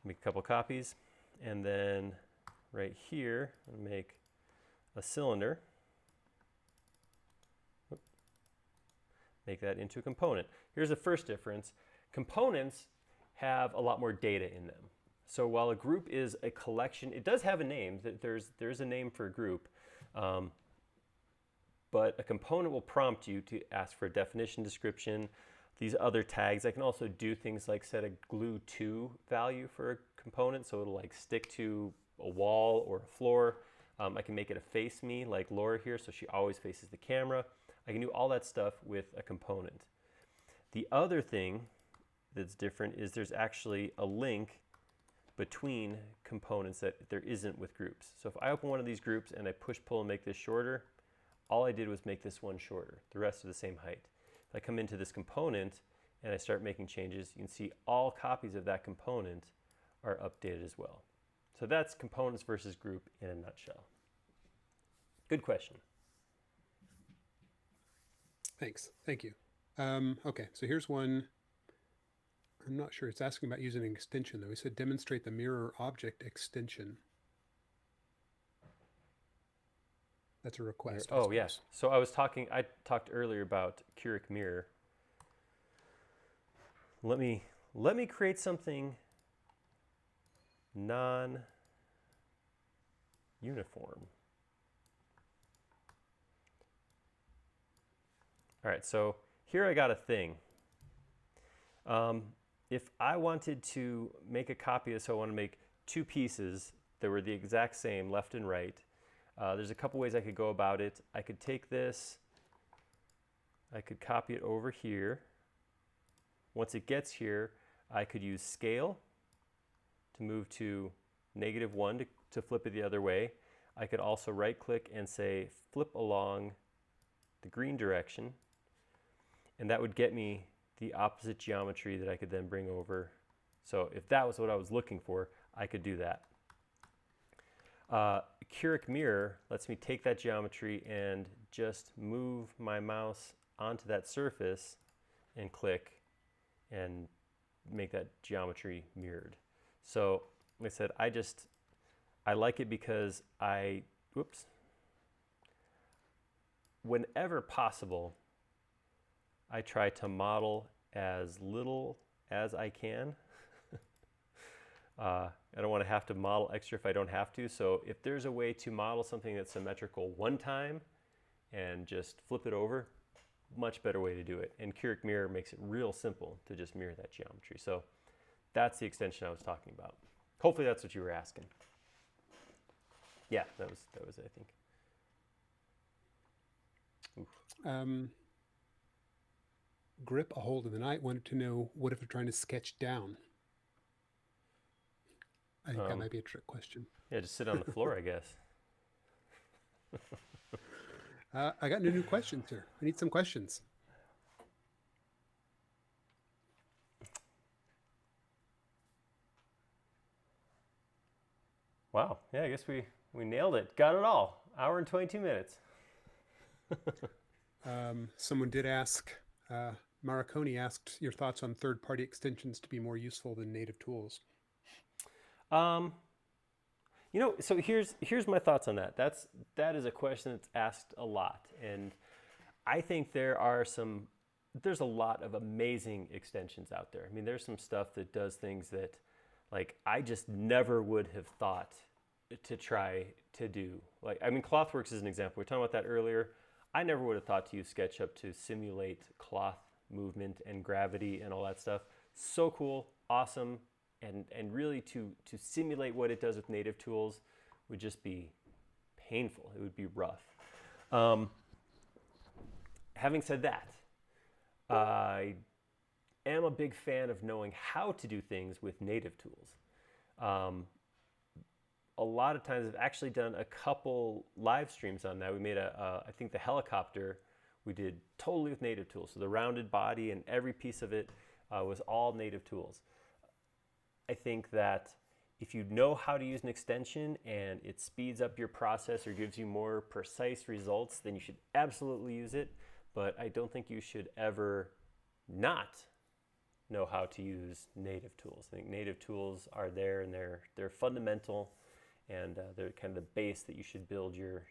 make a couple copies, And then right here, I'll make a cylinder. Make that into a component. Here's the first difference. Components have a lot more data in them. So while a group is a collection, it does have a name. There's a name for a group. But a component will prompt you to ask for a definition, description, these other tags. I can also do things like set a glue to value for a component, so it'll like stick to a wall or a floor. I can make it a face me like Laura here, so she always faces the camera. I can do all that stuff with a component. The other thing that's different is there's actually a link between components that there isn't with groups. So if I open one of these groups and I push pull and make this shorter, all I did was make this one shorter. The rest are the same height. If I come into this component and I start making changes, you can see all copies of that component are updated as well. So that's components versus group in a nutshell. Good question. Thanks. Thank you. Okay, so here's one. I'm not sure. It's asking about using an extension, though. He said demonstrate the mirror object extension. That's a request. Oh, yes. Yeah. So I talked earlier about Curic Mirror. Let me create something non-uniform. All right, so here I got a thing. If I wanted to make a copy of, so I want to make two pieces that were the exact same, left and right, there's a couple ways I could go about it. I could take this, I could copy it over here. Once it gets here, I could use scale to move to -1 to flip it the other way. I could also right click and say flip along the green direction, and that would get me the opposite geometry that I could then bring over. So if that was what I was looking for, I could do that. Curic Mirror lets me take that geometry and just move my mouse onto that surface and click and make that geometry mirrored. So like I said, I like it because whenever possible, I try to model as little as I can. I don't want to have to model extra if I don't have to. So if there's a way to model something that's symmetrical one time and just flip it over, much better way to do it. And Curic Mirror makes it real simple to just mirror that geometry. So that's the extension I was talking about. Hopefully that's what you were asking. Yeah, that was it, I think. Grip a Hold in the Night wanted to know, what if we're trying to sketch down? I think that might be a trick question. Yeah, just sit on the floor, I guess. I got new questions here. I need some questions. Wow. Yeah, I guess we nailed it. Got it all. Hour and 22 minutes. Someone did ask, Maraconi asked your thoughts on third-party extensions to be more useful than native tools. So here's my thoughts on that. That is a question that's asked a lot, and I think there's a lot of amazing extensions out there. I mean, there's some stuff that does things that, like, I just never would have thought to try to do. Like, I mean, Clothworks is an example. We were talking about that earlier. I never would have thought to use SketchUp to simulate cloth movement and gravity and all that stuff. So cool, awesome. And really to simulate what it does with native tools would just be painful. It would be rough. Having said that, I am a big fan of knowing how to do things with native tools. A lot of times I've actually done a couple live streams on that. We made I think the helicopter we did totally with native tools. So the rounded body and every piece of it was all native tools. I think that if you know how to use an extension and it speeds up your process or gives you more precise results, then you should absolutely use it. But I don't think you should ever not know how to use native tools. I think native tools are there, and they're fundamental, and they're kind of the base that you should build your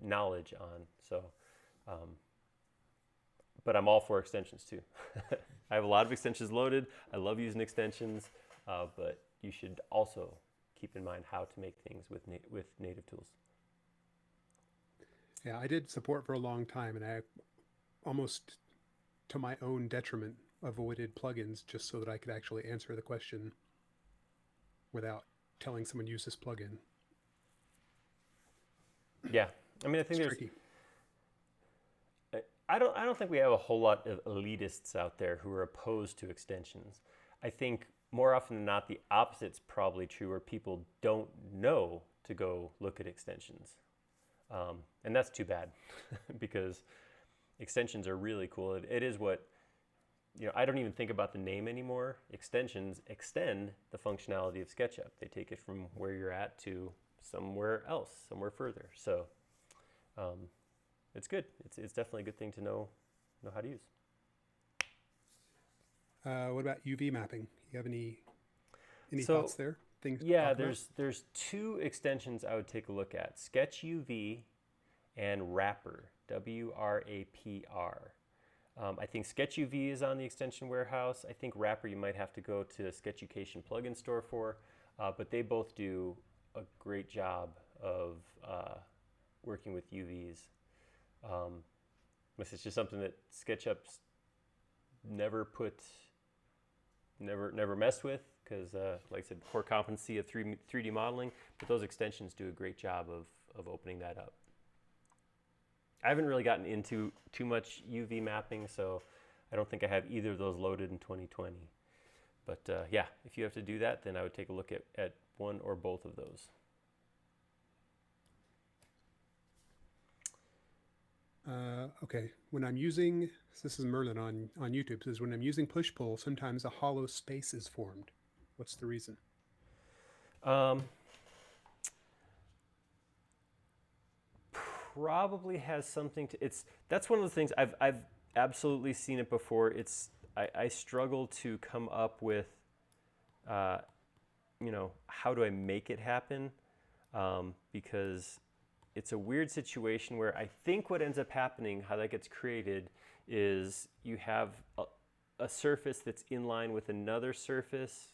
knowledge on. So, but I'm all for extensions too. I have a lot of extensions loaded. I love using extensions, but you should also keep in mind how to make things with native tools. Yeah, I did support for a long time, and I almost, to my own detriment, avoided plugins just so that I could actually answer the question without telling someone use this plugin. Yeah, I mean, I think It's there's tricky. I don't think we have a whole lot of elitists out there who are opposed to extensions. I think more often than not, the opposite's probably true, where people don't know to go look at extensions. And that's too bad because extensions are really cool. It is what, I don't even think about the name anymore. Extensions extend the functionality of SketchUp. They take it from where you're at to somewhere else, somewhere further. So it's good. It's definitely a good thing to know how to use. What about UV mapping? You have any So, thoughts there? Things to Yeah, talk about? there's two extensions I would take a look at: Sketch UV and Wrapper, WRAPR. I think Sketch UV is on the extension warehouse. I think Wrapper you might have to go to Sketchucation plugin store for, but they both do a great job of working with UVs. This is just something that SketchUp's never messed with because, like I said, core competency of 3D modeling, but those extensions do a great job of opening that up. I haven't really gotten into too much UV mapping, so I don't think I have either of those loaded in 2020. But yeah, if you have to do that, then I would take a look at one or both of those. Okay, when I'm using, this is Merlin on YouTube, says when I'm using push-pull, sometimes a hollow space is formed. What's the reason? Probably has something to, that's one of the things I've absolutely seen it before. I struggle to come up with, how do I make it happen? Because it's a weird situation where I think what ends up happening, how that gets created, is you have a surface that's in line with another surface,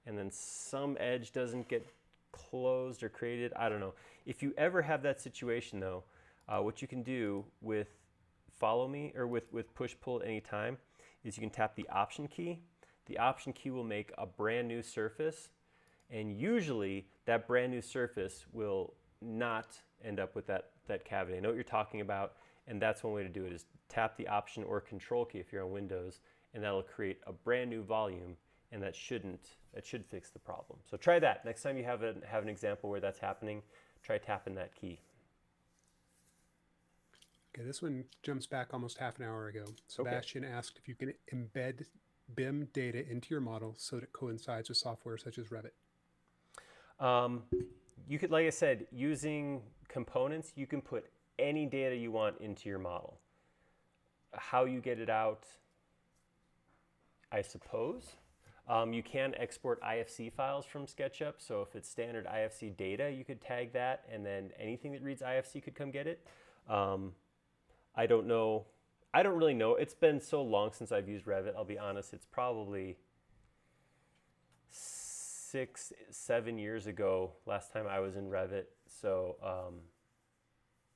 and then some edge doesn't get closed or created. I don't know. If you ever have that situation, though, what you can do with Follow Me or with Push-Pull at any time is you can tap the Option key. The Option key will make a brand new surface, and usually that brand new surface will not end up with that cavity. I know what you're talking about, and that's one way to do it is tap the Option or Control key if you're on Windows, and that'll create a brand new volume, and that should fix the problem. So try that. Next time you have an example where that's happening, try tapping that key. Okay, this one jumps back almost half an hour ago. Sebastian asked if you can embed BIM data into your model so that it coincides with software such as Revit. You could, like I said, using components, you can put any data you want into your model. How you get it out, I suppose. You can export IFC files from SketchUp, so if it's standard IFC data, you could tag that, and then anything that reads IFC could come get it. I don't know. I don't really know. It's been so long since I've used Revit, I'll be honest. It's probably 6-7 years ago last time I was in Revit. So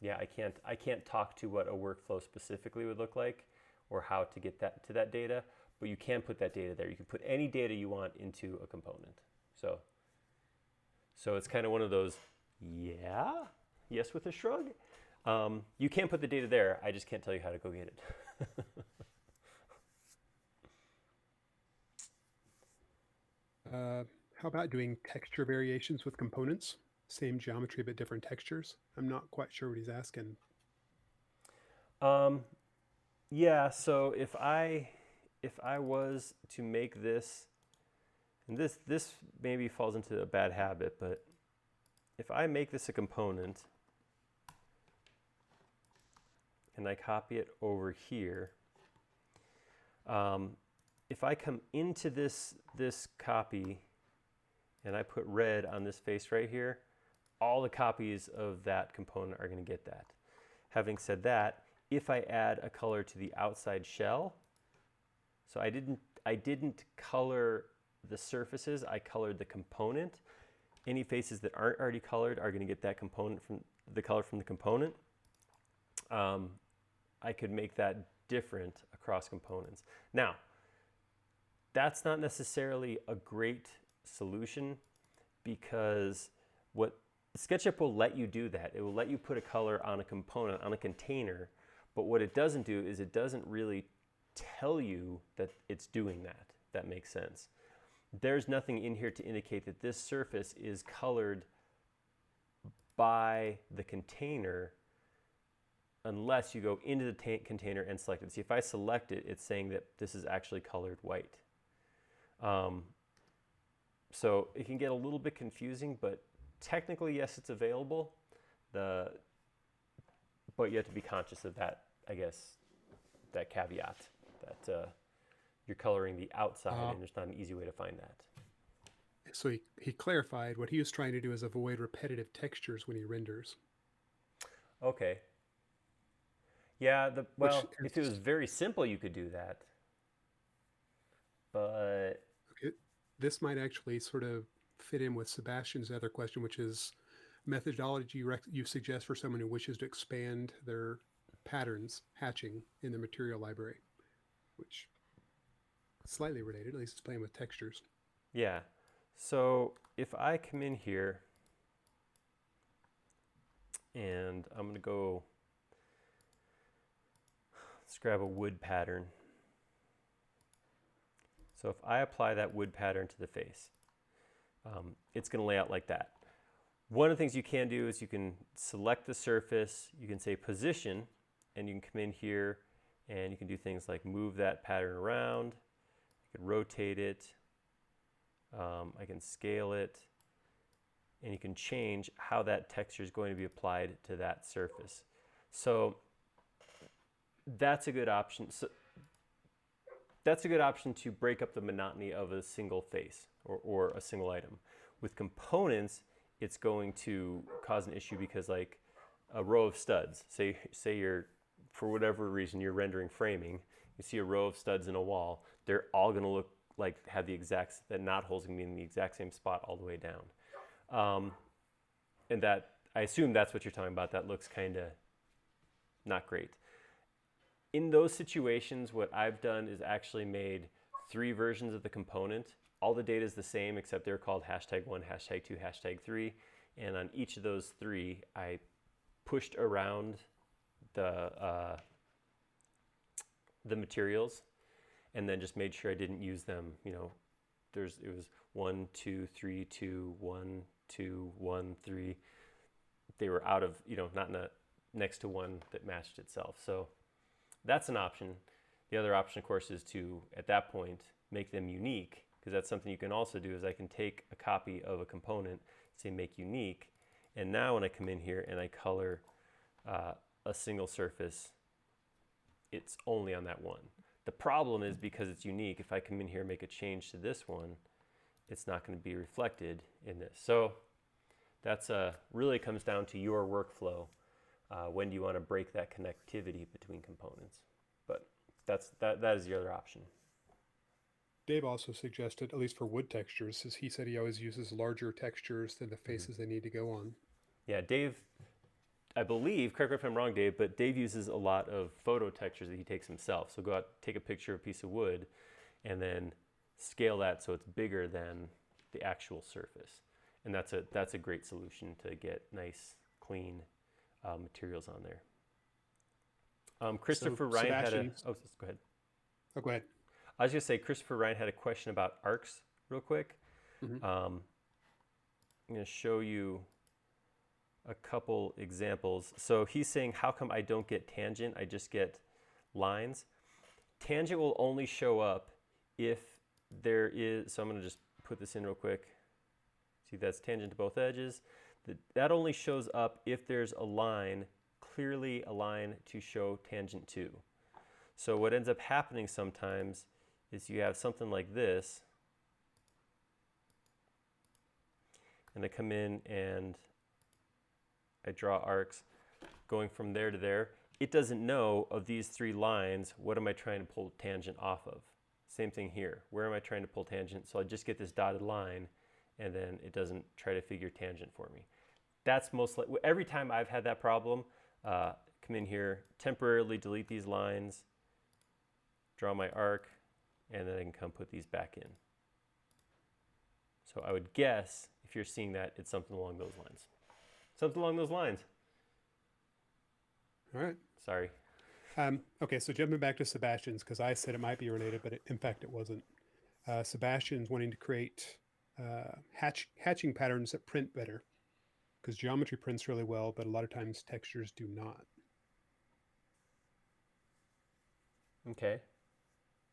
yeah, I can't talk to what a workflow specifically would look like or how to get that to that data, but you can put that data there. You can put any data you want into a component. So it's kind of one of those, yes with a shrug. You can put the data there. I just can't tell you how to go get it. How about doing texture variations with components? Same geometry but different textures? I'm not quite sure what he's asking. Yeah, so if I was to make this, and this maybe falls into a bad habit, but if I make this a component and I copy it over here, if I come into this copy and I put red on this face right here, all the copies of that component are going to get that. Having said that, if I add a color to the outside shell, so I didn't color the surfaces, I colored the component. Any faces that aren't already colored are going to get that component from the color from the component. I could make that different across components. Now, that's not necessarily a great solution, because what SketchUp will let you do that. It will let you put a color on a component, on a container, but what it doesn't do is it doesn't really tell you that it's doing that. That makes sense. There's nothing in here to indicate that this surface is colored by the container unless you go into the container and select it. See, if I select it, it's saying that this is actually colored white. So it can get a little bit confusing, but technically, yes, it's available. But you have to be conscious of that, I guess, that caveat, that you're coloring the outside, and there's not an easy way to find that. So he clarified what he was trying to do is avoid repetitive textures when he renders. Okay. Yeah, if it was very simple, you could do that. But okay, this might actually sort of fit in with Sebastian's other question, which is methodology you suggest for someone who wishes to expand their patterns hatching in the material library, which is slightly related, at least it's playing with textures. Yeah. So if I come in here and I'm going to go, let's grab a wood pattern. So if I apply that wood pattern to the face, it's going to lay out like that. One of the things you can do is you can select the surface, you can say position, and you can come in here and you can do things like move that pattern around, I can rotate it, I can scale it, and you can change how that texture is going to be applied to that surface. So that's a good option. So that's a good option to break up the monotony of a single face or a single item. With components, it's going to cause an issue because, like, a row of studs, say you're, for whatever reason, you're rendering framing, you see a row of studs in a wall, they're all going to look like have the exact, that knot holes going to be in the exact same spot all the way down. And that, I assume that's what you're talking about. That looks kind of not great. In those situations, what I've done is actually made 3 versions of the component. All the data is the same, except they're called #1, #2, #3. And on each of those 3, I pushed around the materials and then just made sure I didn't use them. You know, it was 1, 2, 3, 2, 1, 2, 1, 3. They were out of, not next to one that matched itself. So that's an option. The other option, of course, is to, at that point, make them unique, because that's something you can also do, is I can take a copy of a component, say make unique, and now when I come in here and I color a single surface, it's only on that one. The problem is, because it's unique, if I come in here and make a change to this one, it's not going to be reflected in this. So that's really comes down to your workflow. When do you want to break that connectivity between components? But that is the other option. Dave also suggested, at least for wood textures, he said he always uses larger textures than the faces they need to go on. Yeah, Dave, I believe, correct me if I'm wrong, Dave, but Dave uses a lot of photo textures that he takes himself. So go out, take a picture of a piece of wood, and then scale that so it's bigger than the actual surface. And that's a great solution to get nice, clean materials on there. Christopher Ryan had a... Oh, go ahead. Oh, go ahead. I was going to say, Christopher Ryan had a question about arcs real quick. Mm-hmm. I'm going to show you a couple examples. So he's saying, how come I don't get tangent? I just get lines. Tangent will only show up if there is... So I'm going to just put this in real quick. See, that's tangent to both edges. That only shows up if there's a line, clearly a line to show tangent to. So what ends up happening sometimes is you have something like this, and I come in and I draw arcs going from there to there. It doesn't know of these 3 lines, what am I trying to pull tangent off of? Same thing here. Where am I trying to pull tangent? So I just get this dotted line, and then it doesn't try to figure tangent for me. That's most likely, every time I've had that problem, come in here, temporarily delete these lines, draw my arc, and then I can come put these back in. So I would guess, if you're seeing that, it's something along those lines. Something along those lines. All right. Sorry. Okay, so jumping back to Sebastian's, because I said it might be related, but in fact it wasn't. Sebastian's wanting to create hatching patterns that print better, because geometry prints really well, but a lot of times textures do not. Okay.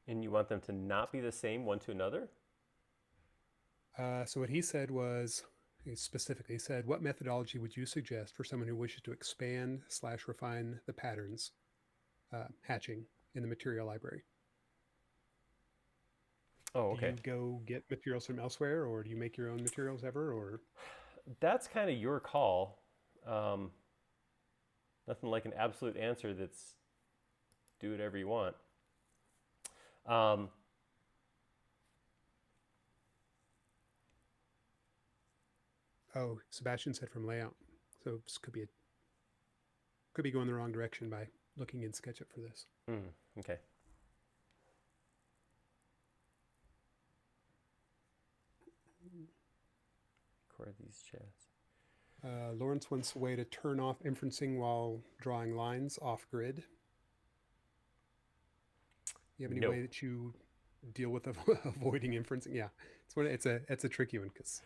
And you want them to not be the same one to another? So what he said was, he specifically said, what methodology would you suggest for someone who wishes to expand/refine the patterns hatching in the material library? Oh, okay. Do you go get materials from elsewhere, or do you make your own materials ever, or? That's kind of your call. Nothing like an absolute answer that's do whatever you want. Oh, Sebastian said from layout. So this could be going the wrong direction by looking in SketchUp for this. Okay. Record these chats. Lawrence wants a way to turn off inferencing while drawing lines off grid. You have any way that you deal with avoiding inferencing? Yeah, it's a tricky one because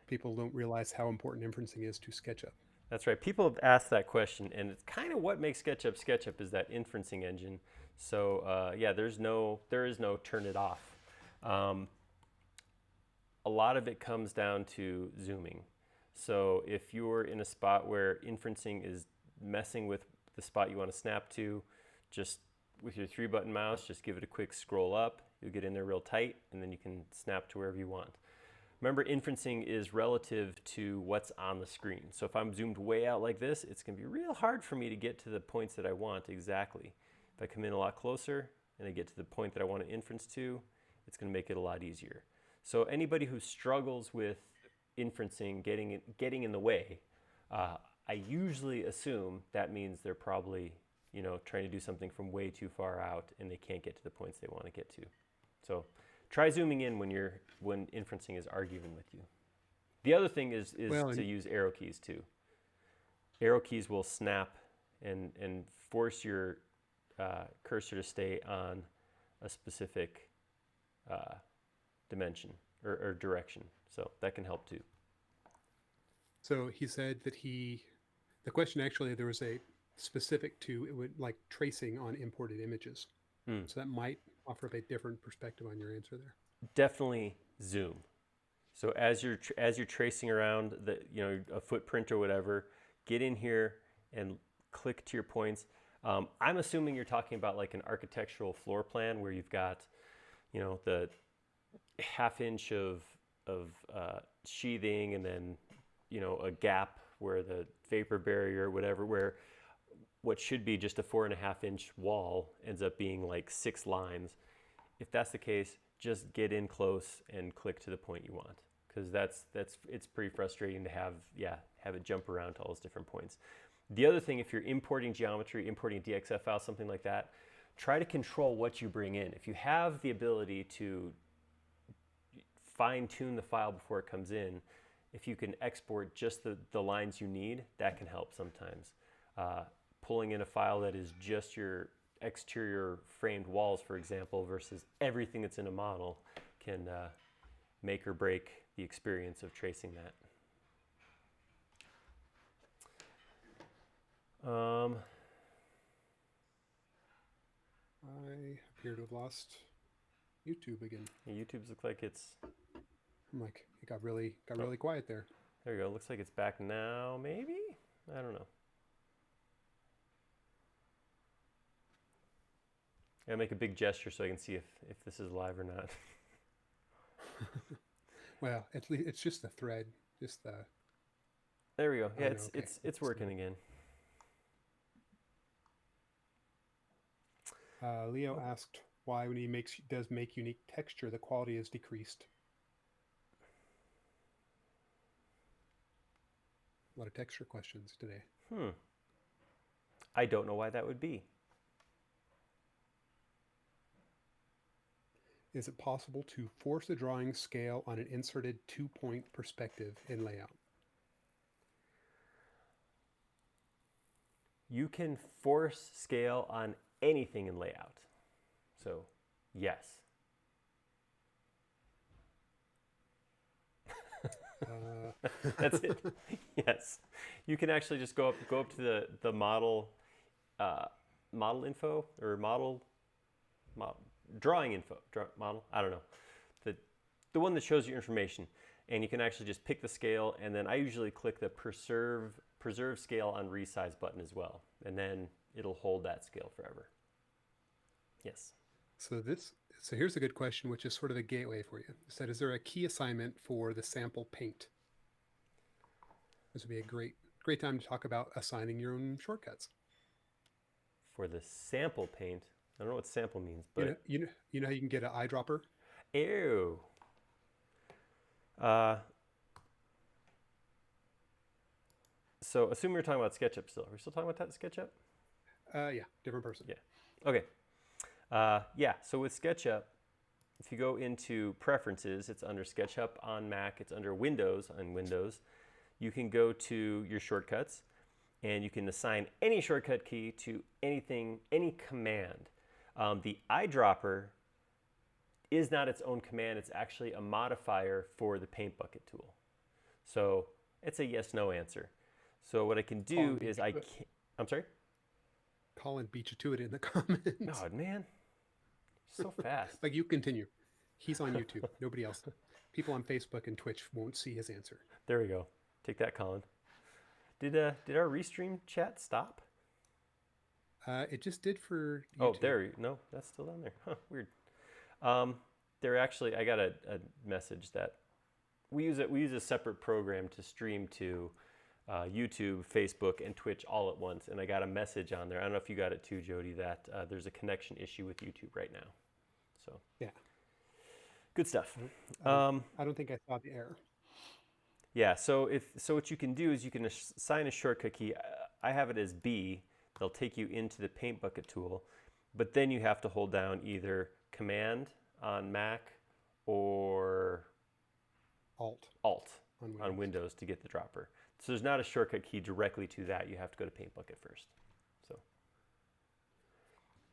people don't realize how important inferencing is to SketchUp. That's right. People have asked that question, and it's kind of what makes SketchUp SketchUp is that inferencing engine. So yeah, there is no turn it off. A lot of it comes down to zooming. So if you're in a spot where inferencing is messing with the spot you want to snap to, just with your 3-button mouse, just give it a quick scroll up. You'll get in there real tight, and then you can snap to wherever you want. Remember, inferencing is relative to what's on the screen. So if I'm zoomed way out like this, it's going to be real hard for me to get to the points that I want exactly. If I come in a lot closer and I get to the point that I want to inference to, it's going to make it a lot easier. So anybody who struggles with inferencing getting in the way, I usually assume that means they're probably trying to do something from way too far out and they can't get to the points they want to get to. So try zooming in when inferencing is arguing with you. The other thing is to use arrow keys too. Arrow keys will snap and force your cursor to stay on a specific dimension or direction. So that can help too. So he said that the question actually, there was a specific to, it would like tracing on imported images. So that might offer up a different perspective on your answer there. Definitely zoom. So as you're tracing around a footprint or whatever, get in here and click to your points. I'm assuming you're talking about like an architectural floor plan where you've got, the half-inch of sheathing and then, a gap where the vapor barrier, whatever, where what should be just a 4.5-inch wall ends up being like 6 lines. If that's the case, just get in close and click to the point you want, because it's pretty frustrating to have it jump around to all those different points. The other thing, if you're importing geometry, importing a DXF file, something like that, try to control what you bring in. If you have the ability to fine-tune the file before it comes in, if you can export just the lines you need, that can help sometimes. Pulling in a file that is just your exterior framed walls, for example, versus everything that's in a model can make or break the experience of tracing that. I appear to have lost YouTube again. Yeah, YouTube's look like it's... I'm like, it got really quiet there. There you go. Looks like it's back now, maybe? I don't know. I make a big gesture so I can see if this is live or not. Well, at least it's just the thread, just the. There we go. Yeah, Oh, no, okay. it's working again. Leo asked why when he does make unique texture, the quality is decreased. A lot of texture questions today. I don't know why that would be. Is it possible to force a drawing scale on an inserted 2-point perspective in layout? You can force scale on anything in layout. So, yes. That's it. Yes. You can actually just go up to the model model info or drawing info, model, I don't know. The one that shows you information, and you can actually just pick the scale, and then I usually click the preserve scale on resize button as well, and then it'll hold that scale forever. Yes. So here's a good question, which is sort of a gateway for you. It said, is there a key assignment for the sample paint? This would be a great time to talk about assigning your own shortcuts. For the sample paint, I don't know what sample means, but you know how you can get an eyedropper? Ew. So assume we're talking about SketchUp still. Are we still talking about that SketchUp? Yeah, different person. Yeah. Okay. Yeah, so with SketchUp, if you go into Preferences, it's under SketchUp on Mac, it's under Windows on Windows. You can go to your shortcuts, and you can assign any shortcut key to anything, any command. The eyedropper is not its own command, it's actually a modifier for the paint bucket tool. So it's a yes/no answer. So what I can do is I'm sorry? Colin beat you to it in the comments. God, man. So fast. Like, you continue. He's on YouTube. Nobody else. People on Facebook and Twitch won't see his answer. There we go. Take that, Colin. Did our restream chat stop? It just did for YouTube. Oh, there. No, that's still down there. Huh, weird. There actually, I got a message that we use a separate program to stream to YouTube, Facebook, and Twitch all at once. And I got a message on there. I don't know if you got it too, Jody, that there's a connection issue with YouTube right now. So yeah, good stuff. I don't think I saw the error. Yeah. So what you can do is you can assign a shortcut key. I have it as B. They'll take you into the paint bucket tool, but then you have to hold down either Command on Mac or Alt on Windows to get the dropper. So there's not a shortcut key directly to that. You have to go to paint bucket first. So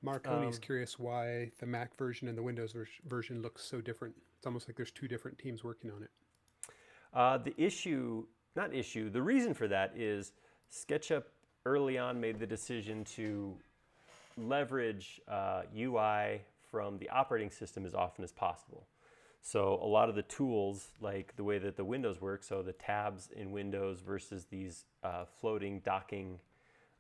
Marconi's curious why the Mac version and the Windows version looks so different. It's almost like there's two different teams working on it. The reason for that is SketchUp early on made the decision to leverage UI from the operating system as often as possible. So a lot of the tools, like the way that the Windows work, so the tabs in Windows versus these floating docking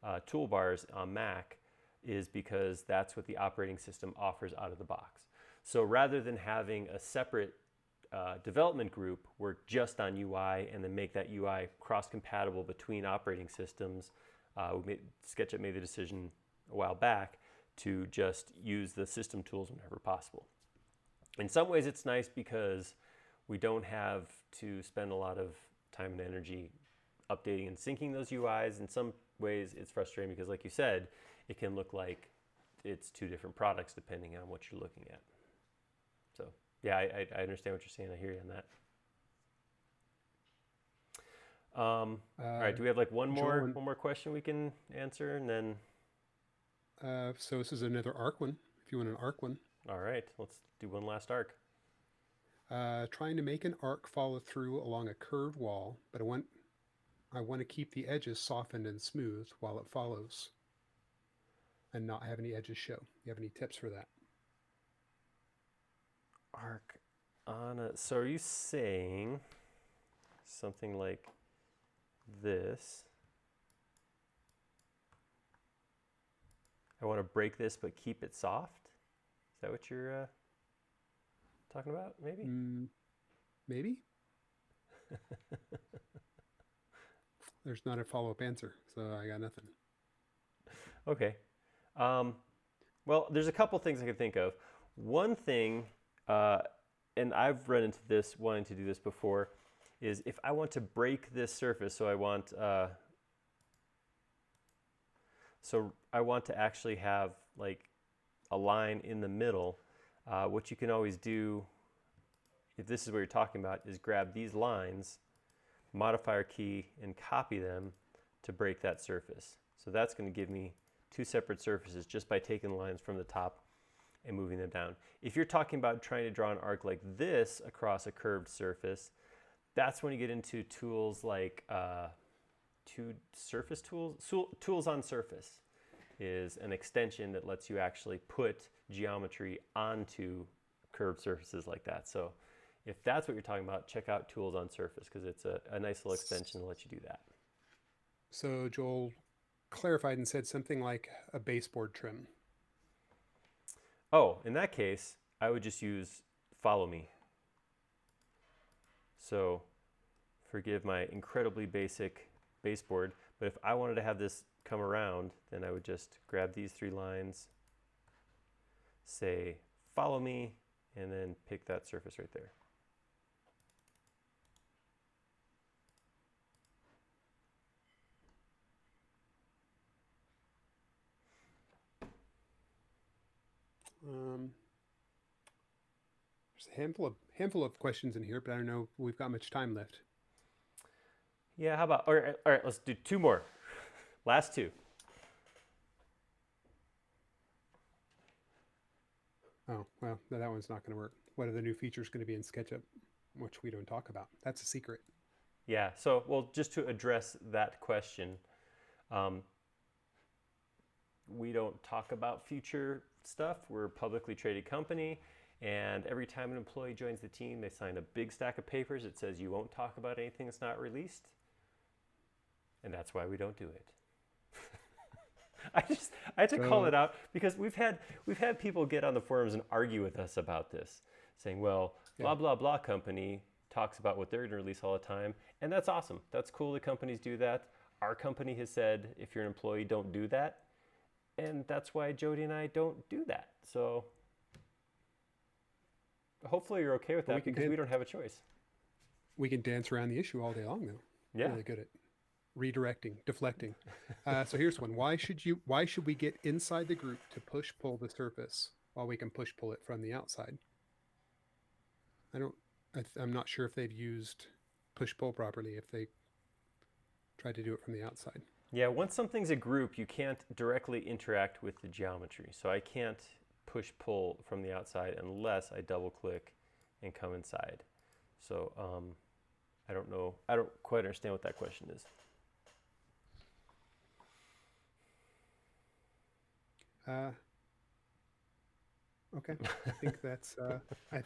toolbars on Mac, is because that's what the operating system offers out of the box. So rather than having a separate development group work just on UI and then make that UI cross-compatible between operating systems, SketchUp made the decision a while back to just use the system tools whenever possible. In some ways it's nice because we don't have to spend a lot of time and energy updating and syncing those UIs. In some ways it's frustrating because, like you said, it can look like it's two different products depending on what you're looking at. So yeah, I understand what you're saying. I hear you on that. All right, do we have like one more question we can answer, and then? So this is another arc one. If you want an arc one. All right, let's do one last arc. Trying to make an arc follow through along a curved wall, but I want to keep the edges softened and smooth while it follows, and not have any edges show. You have any tips for that? Arc on a. So are you saying something like this? I want to break this but keep it soft? Is that what you're talking about, maybe? Maybe. There's not a follow-up answer, so I got nothing. Okay. Well, there's a couple things I could think of. One thing, and I've run into this, wanting to do this before, is if I want to break this surface, so I want to actually have like a line in the middle. What you can always do, if this is what you're talking about, is grab these lines, modifier key, and copy them to break that surface. So that's going to give me two separate surfaces just by taking the lines from the top and moving them down. If you're talking about trying to draw an arc like this across a curved surface, that's when you get into tools like surface tools. Tools on surface is an extension that lets you actually put geometry onto curved surfaces like that. So if that's what you're talking about, check out tools on surface, because it's a nice little extension to let you do that. So Joel clarified and said something like a baseboard trim. Oh, in that case, I would just use follow me. So forgive my incredibly basic baseboard, but if I wanted to have this come around, then I would just grab these three lines, say follow me, and then pick that surface right there. There's a handful of questions in here, but I don't know if we've got much time left. Yeah, how about, all right, let's do two more. Last two. Oh, well, that one's not going to work. What are the new features going to be in SketchUp, which we don't talk about? That's a secret. Yeah, so, well, just to address that question, we don't talk about future stuff. We're a publicly traded company, and every time an employee joins the team, they sign a big stack of papers that says you won't talk about anything that's not released, and that's why we don't do it. I had to call it out, because we've had people get on the forums and argue with us about this, saying, well, blah, blah, blah company talks about what they're going to release all the time, and that's awesome. That's cool that companies do that. Our company has said, if you're an employee, don't do that. And that's why Jody and I don't do that. So hopefully you're okay with that, because we don't have a choice. We can dance around the issue all day long, though. Yeah. Really good at redirecting, deflecting. So here's one. Why should we get inside the group to push-pull the surface while we can push-pull it from the outside? I'm not sure if they've used push-pull properly, if they tried to do it from the outside. Yeah, once something's a group, you can't directly interact with the geometry. So I can't push-pull from the outside unless I double-click and come inside. So I don't know. I don't quite understand what that question is. Okay, I think that's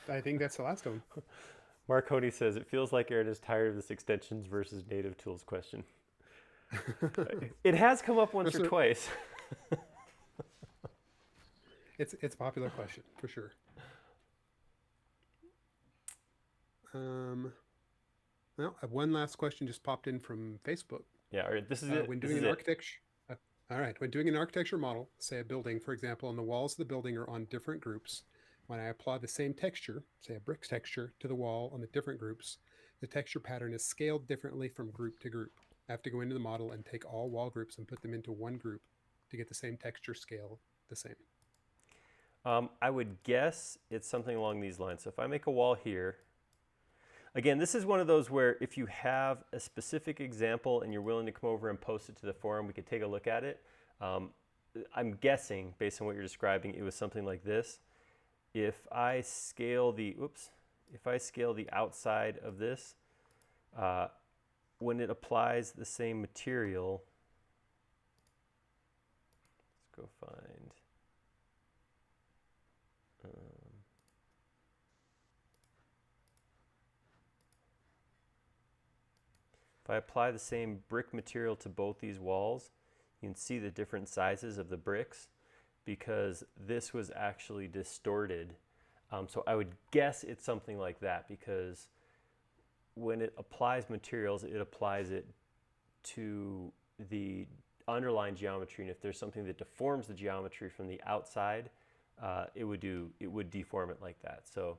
I think that's the last one. Mark Honey says, it feels like Aaron is tired of this extensions versus native tools question. It has come up once or twice. It's a popular question for sure. Well, one last question just popped in from Facebook. Yeah, all right, this is it. When doing an architecture, all right, when doing an architecture model, say a building, for example, and the walls of the building are on different groups, when I apply the same texture, say a brick texture, to the wall on the different groups, the texture pattern is scaled differently from group to group. I have to go into the model and take all wall groups and put them into one group to get the same texture scale the same. I would guess it's something along these lines. So if I make a wall here, again, this is one of those where if you have a specific example and you're willing to come over and post it to the forum, we could take a look at it. I'm guessing, based on what you're describing, it was something like this. If I scale the outside of this, when it applies the same material, let's go find, if I apply the same brick material to both these walls, you can see the different sizes of the bricks. because this was actually distorted. So I would guess it's something like that, because when it applies materials, it applies it to the underlying geometry, and if there's something that deforms the geometry from the outside, it would deform it like that. So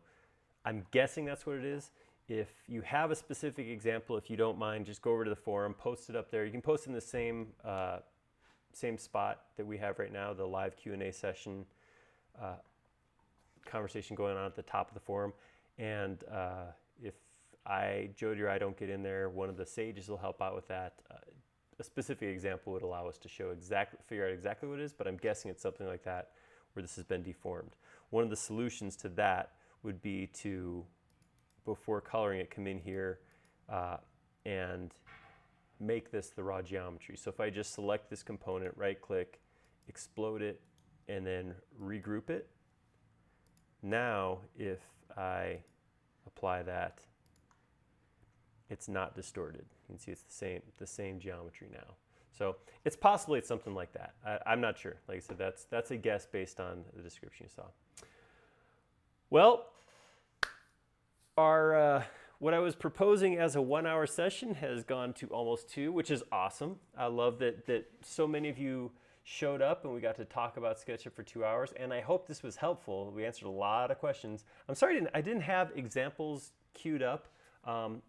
I'm guessing that's what it is. If you have a specific example, if you don't mind, just go over to the forum, post it up there. You can post in the same spot that we have right now, the live Q&A session conversation going on at the top of the forum. And if Jody or I don't get in there, one of the sages will help out with that. A specific example would allow us to figure out exactly what it is, but I'm guessing it's something like that where this has been deformed. One of the solutions to that would be to, before coloring it, come in here and make this the raw geometry. So if I just select this component, right click, explode it, and then regroup it, now if I apply that, it's not distorted. You can see it's the same geometry now. So it's possibly it's something like that. I'm not sure. Like I said, that's a guess based on the description you saw. Well, what I was proposing as a 1-hour session has gone to almost 2, which is awesome. I love that so many of you showed up and we got to talk about SketchUp for 2 hours, and I hope this was helpful. We answered a lot of questions. I'm sorry I didn't have examples queued up.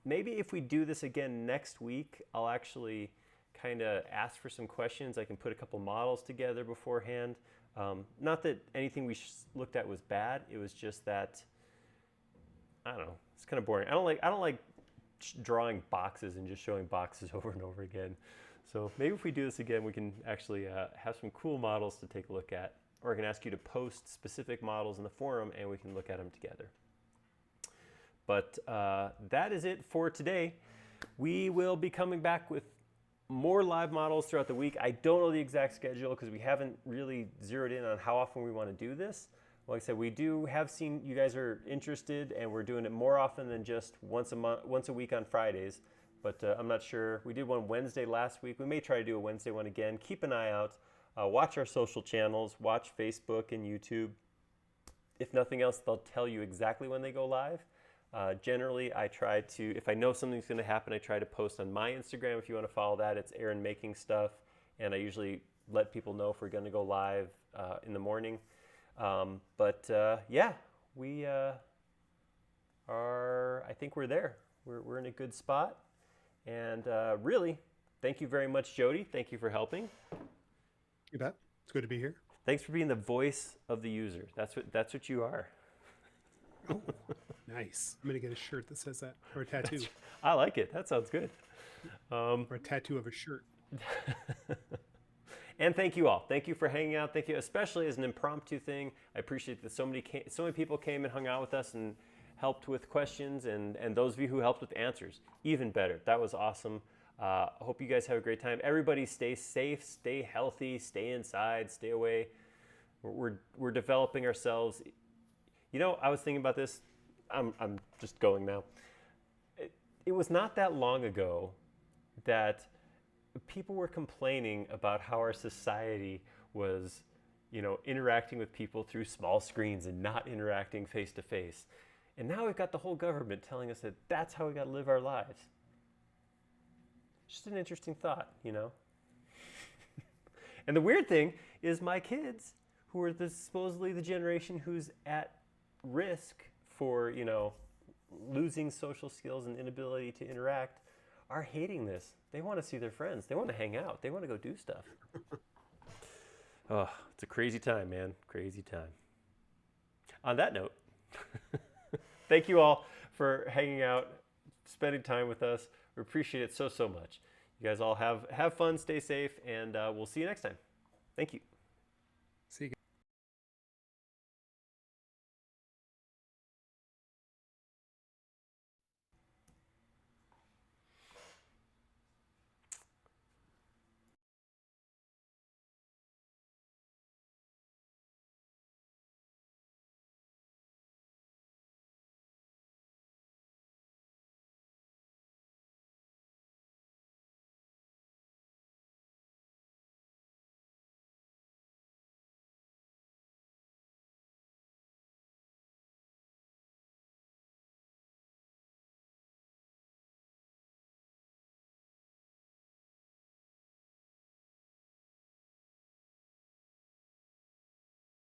Maybe if we do this again next week, I'll actually kind of ask for some questions. I can put a couple models together beforehand. Not that anything we looked at was bad. It was just that, I don't know, it's kind of boring. I don't like drawing boxes and just showing boxes over and over again. So maybe if we do this again, we can actually have some cool models to take a look at, or I can ask you to post specific models in the forum and we can look at them together. But that is it for today. We will be coming back with more live models throughout the week. I don't know the exact schedule because we haven't really zeroed in on how often we want to do this. Like I said, we have seen you guys are interested, and we're doing it more often than just once a week on Fridays. But I'm not sure. We did one Wednesday last week. We may try to do a Wednesday one again. Keep an eye out. Watch our social channels. Watch Facebook and YouTube. If nothing else, they'll tell you exactly when they go live. Generally, I try to, if I know something's going to happen, I try to post on my Instagram. If you want to follow that, it's Aaron Making Stuff. And I usually let people know if we're going to go live in the morning. Yeah, we I think we're there. We're in a good spot. And really, thank you very much, Jody. Thank you for helping. You bet. It's good to be here. Thanks for being the voice of the user. That's what you are. Oh, nice. I'm going to get a shirt that says that, or a tattoo. I like it. That sounds good. Or a tattoo of a shirt. And thank you all. Thank you for hanging out. Thank you, especially as an impromptu thing. I appreciate that so many people came and hung out with us and helped with questions, and those of you who helped with answers, even better. That was awesome. I hope you guys have a great time. Everybody stay safe, stay healthy, stay inside, stay away. We're developing ourselves. You know, I was thinking about this. I'm just going now. It was not that long ago that people were complaining about how our society was, interacting with people through small screens and not interacting face to face. And now we've got the whole government telling us that that's how we got to live our lives. Just an interesting thought, And the weird thing is my kids, who are supposedly the generation who's at risk for, losing social skills and inability to interact, are hating this. They want to see their friends. They want to hang out. They want to go do stuff. Oh, it's a crazy time, man. Crazy time. On that note, thank you all for hanging out, spending time with us. We appreciate it so much. You guys all have fun, stay safe, and we'll see you next time. Thank you.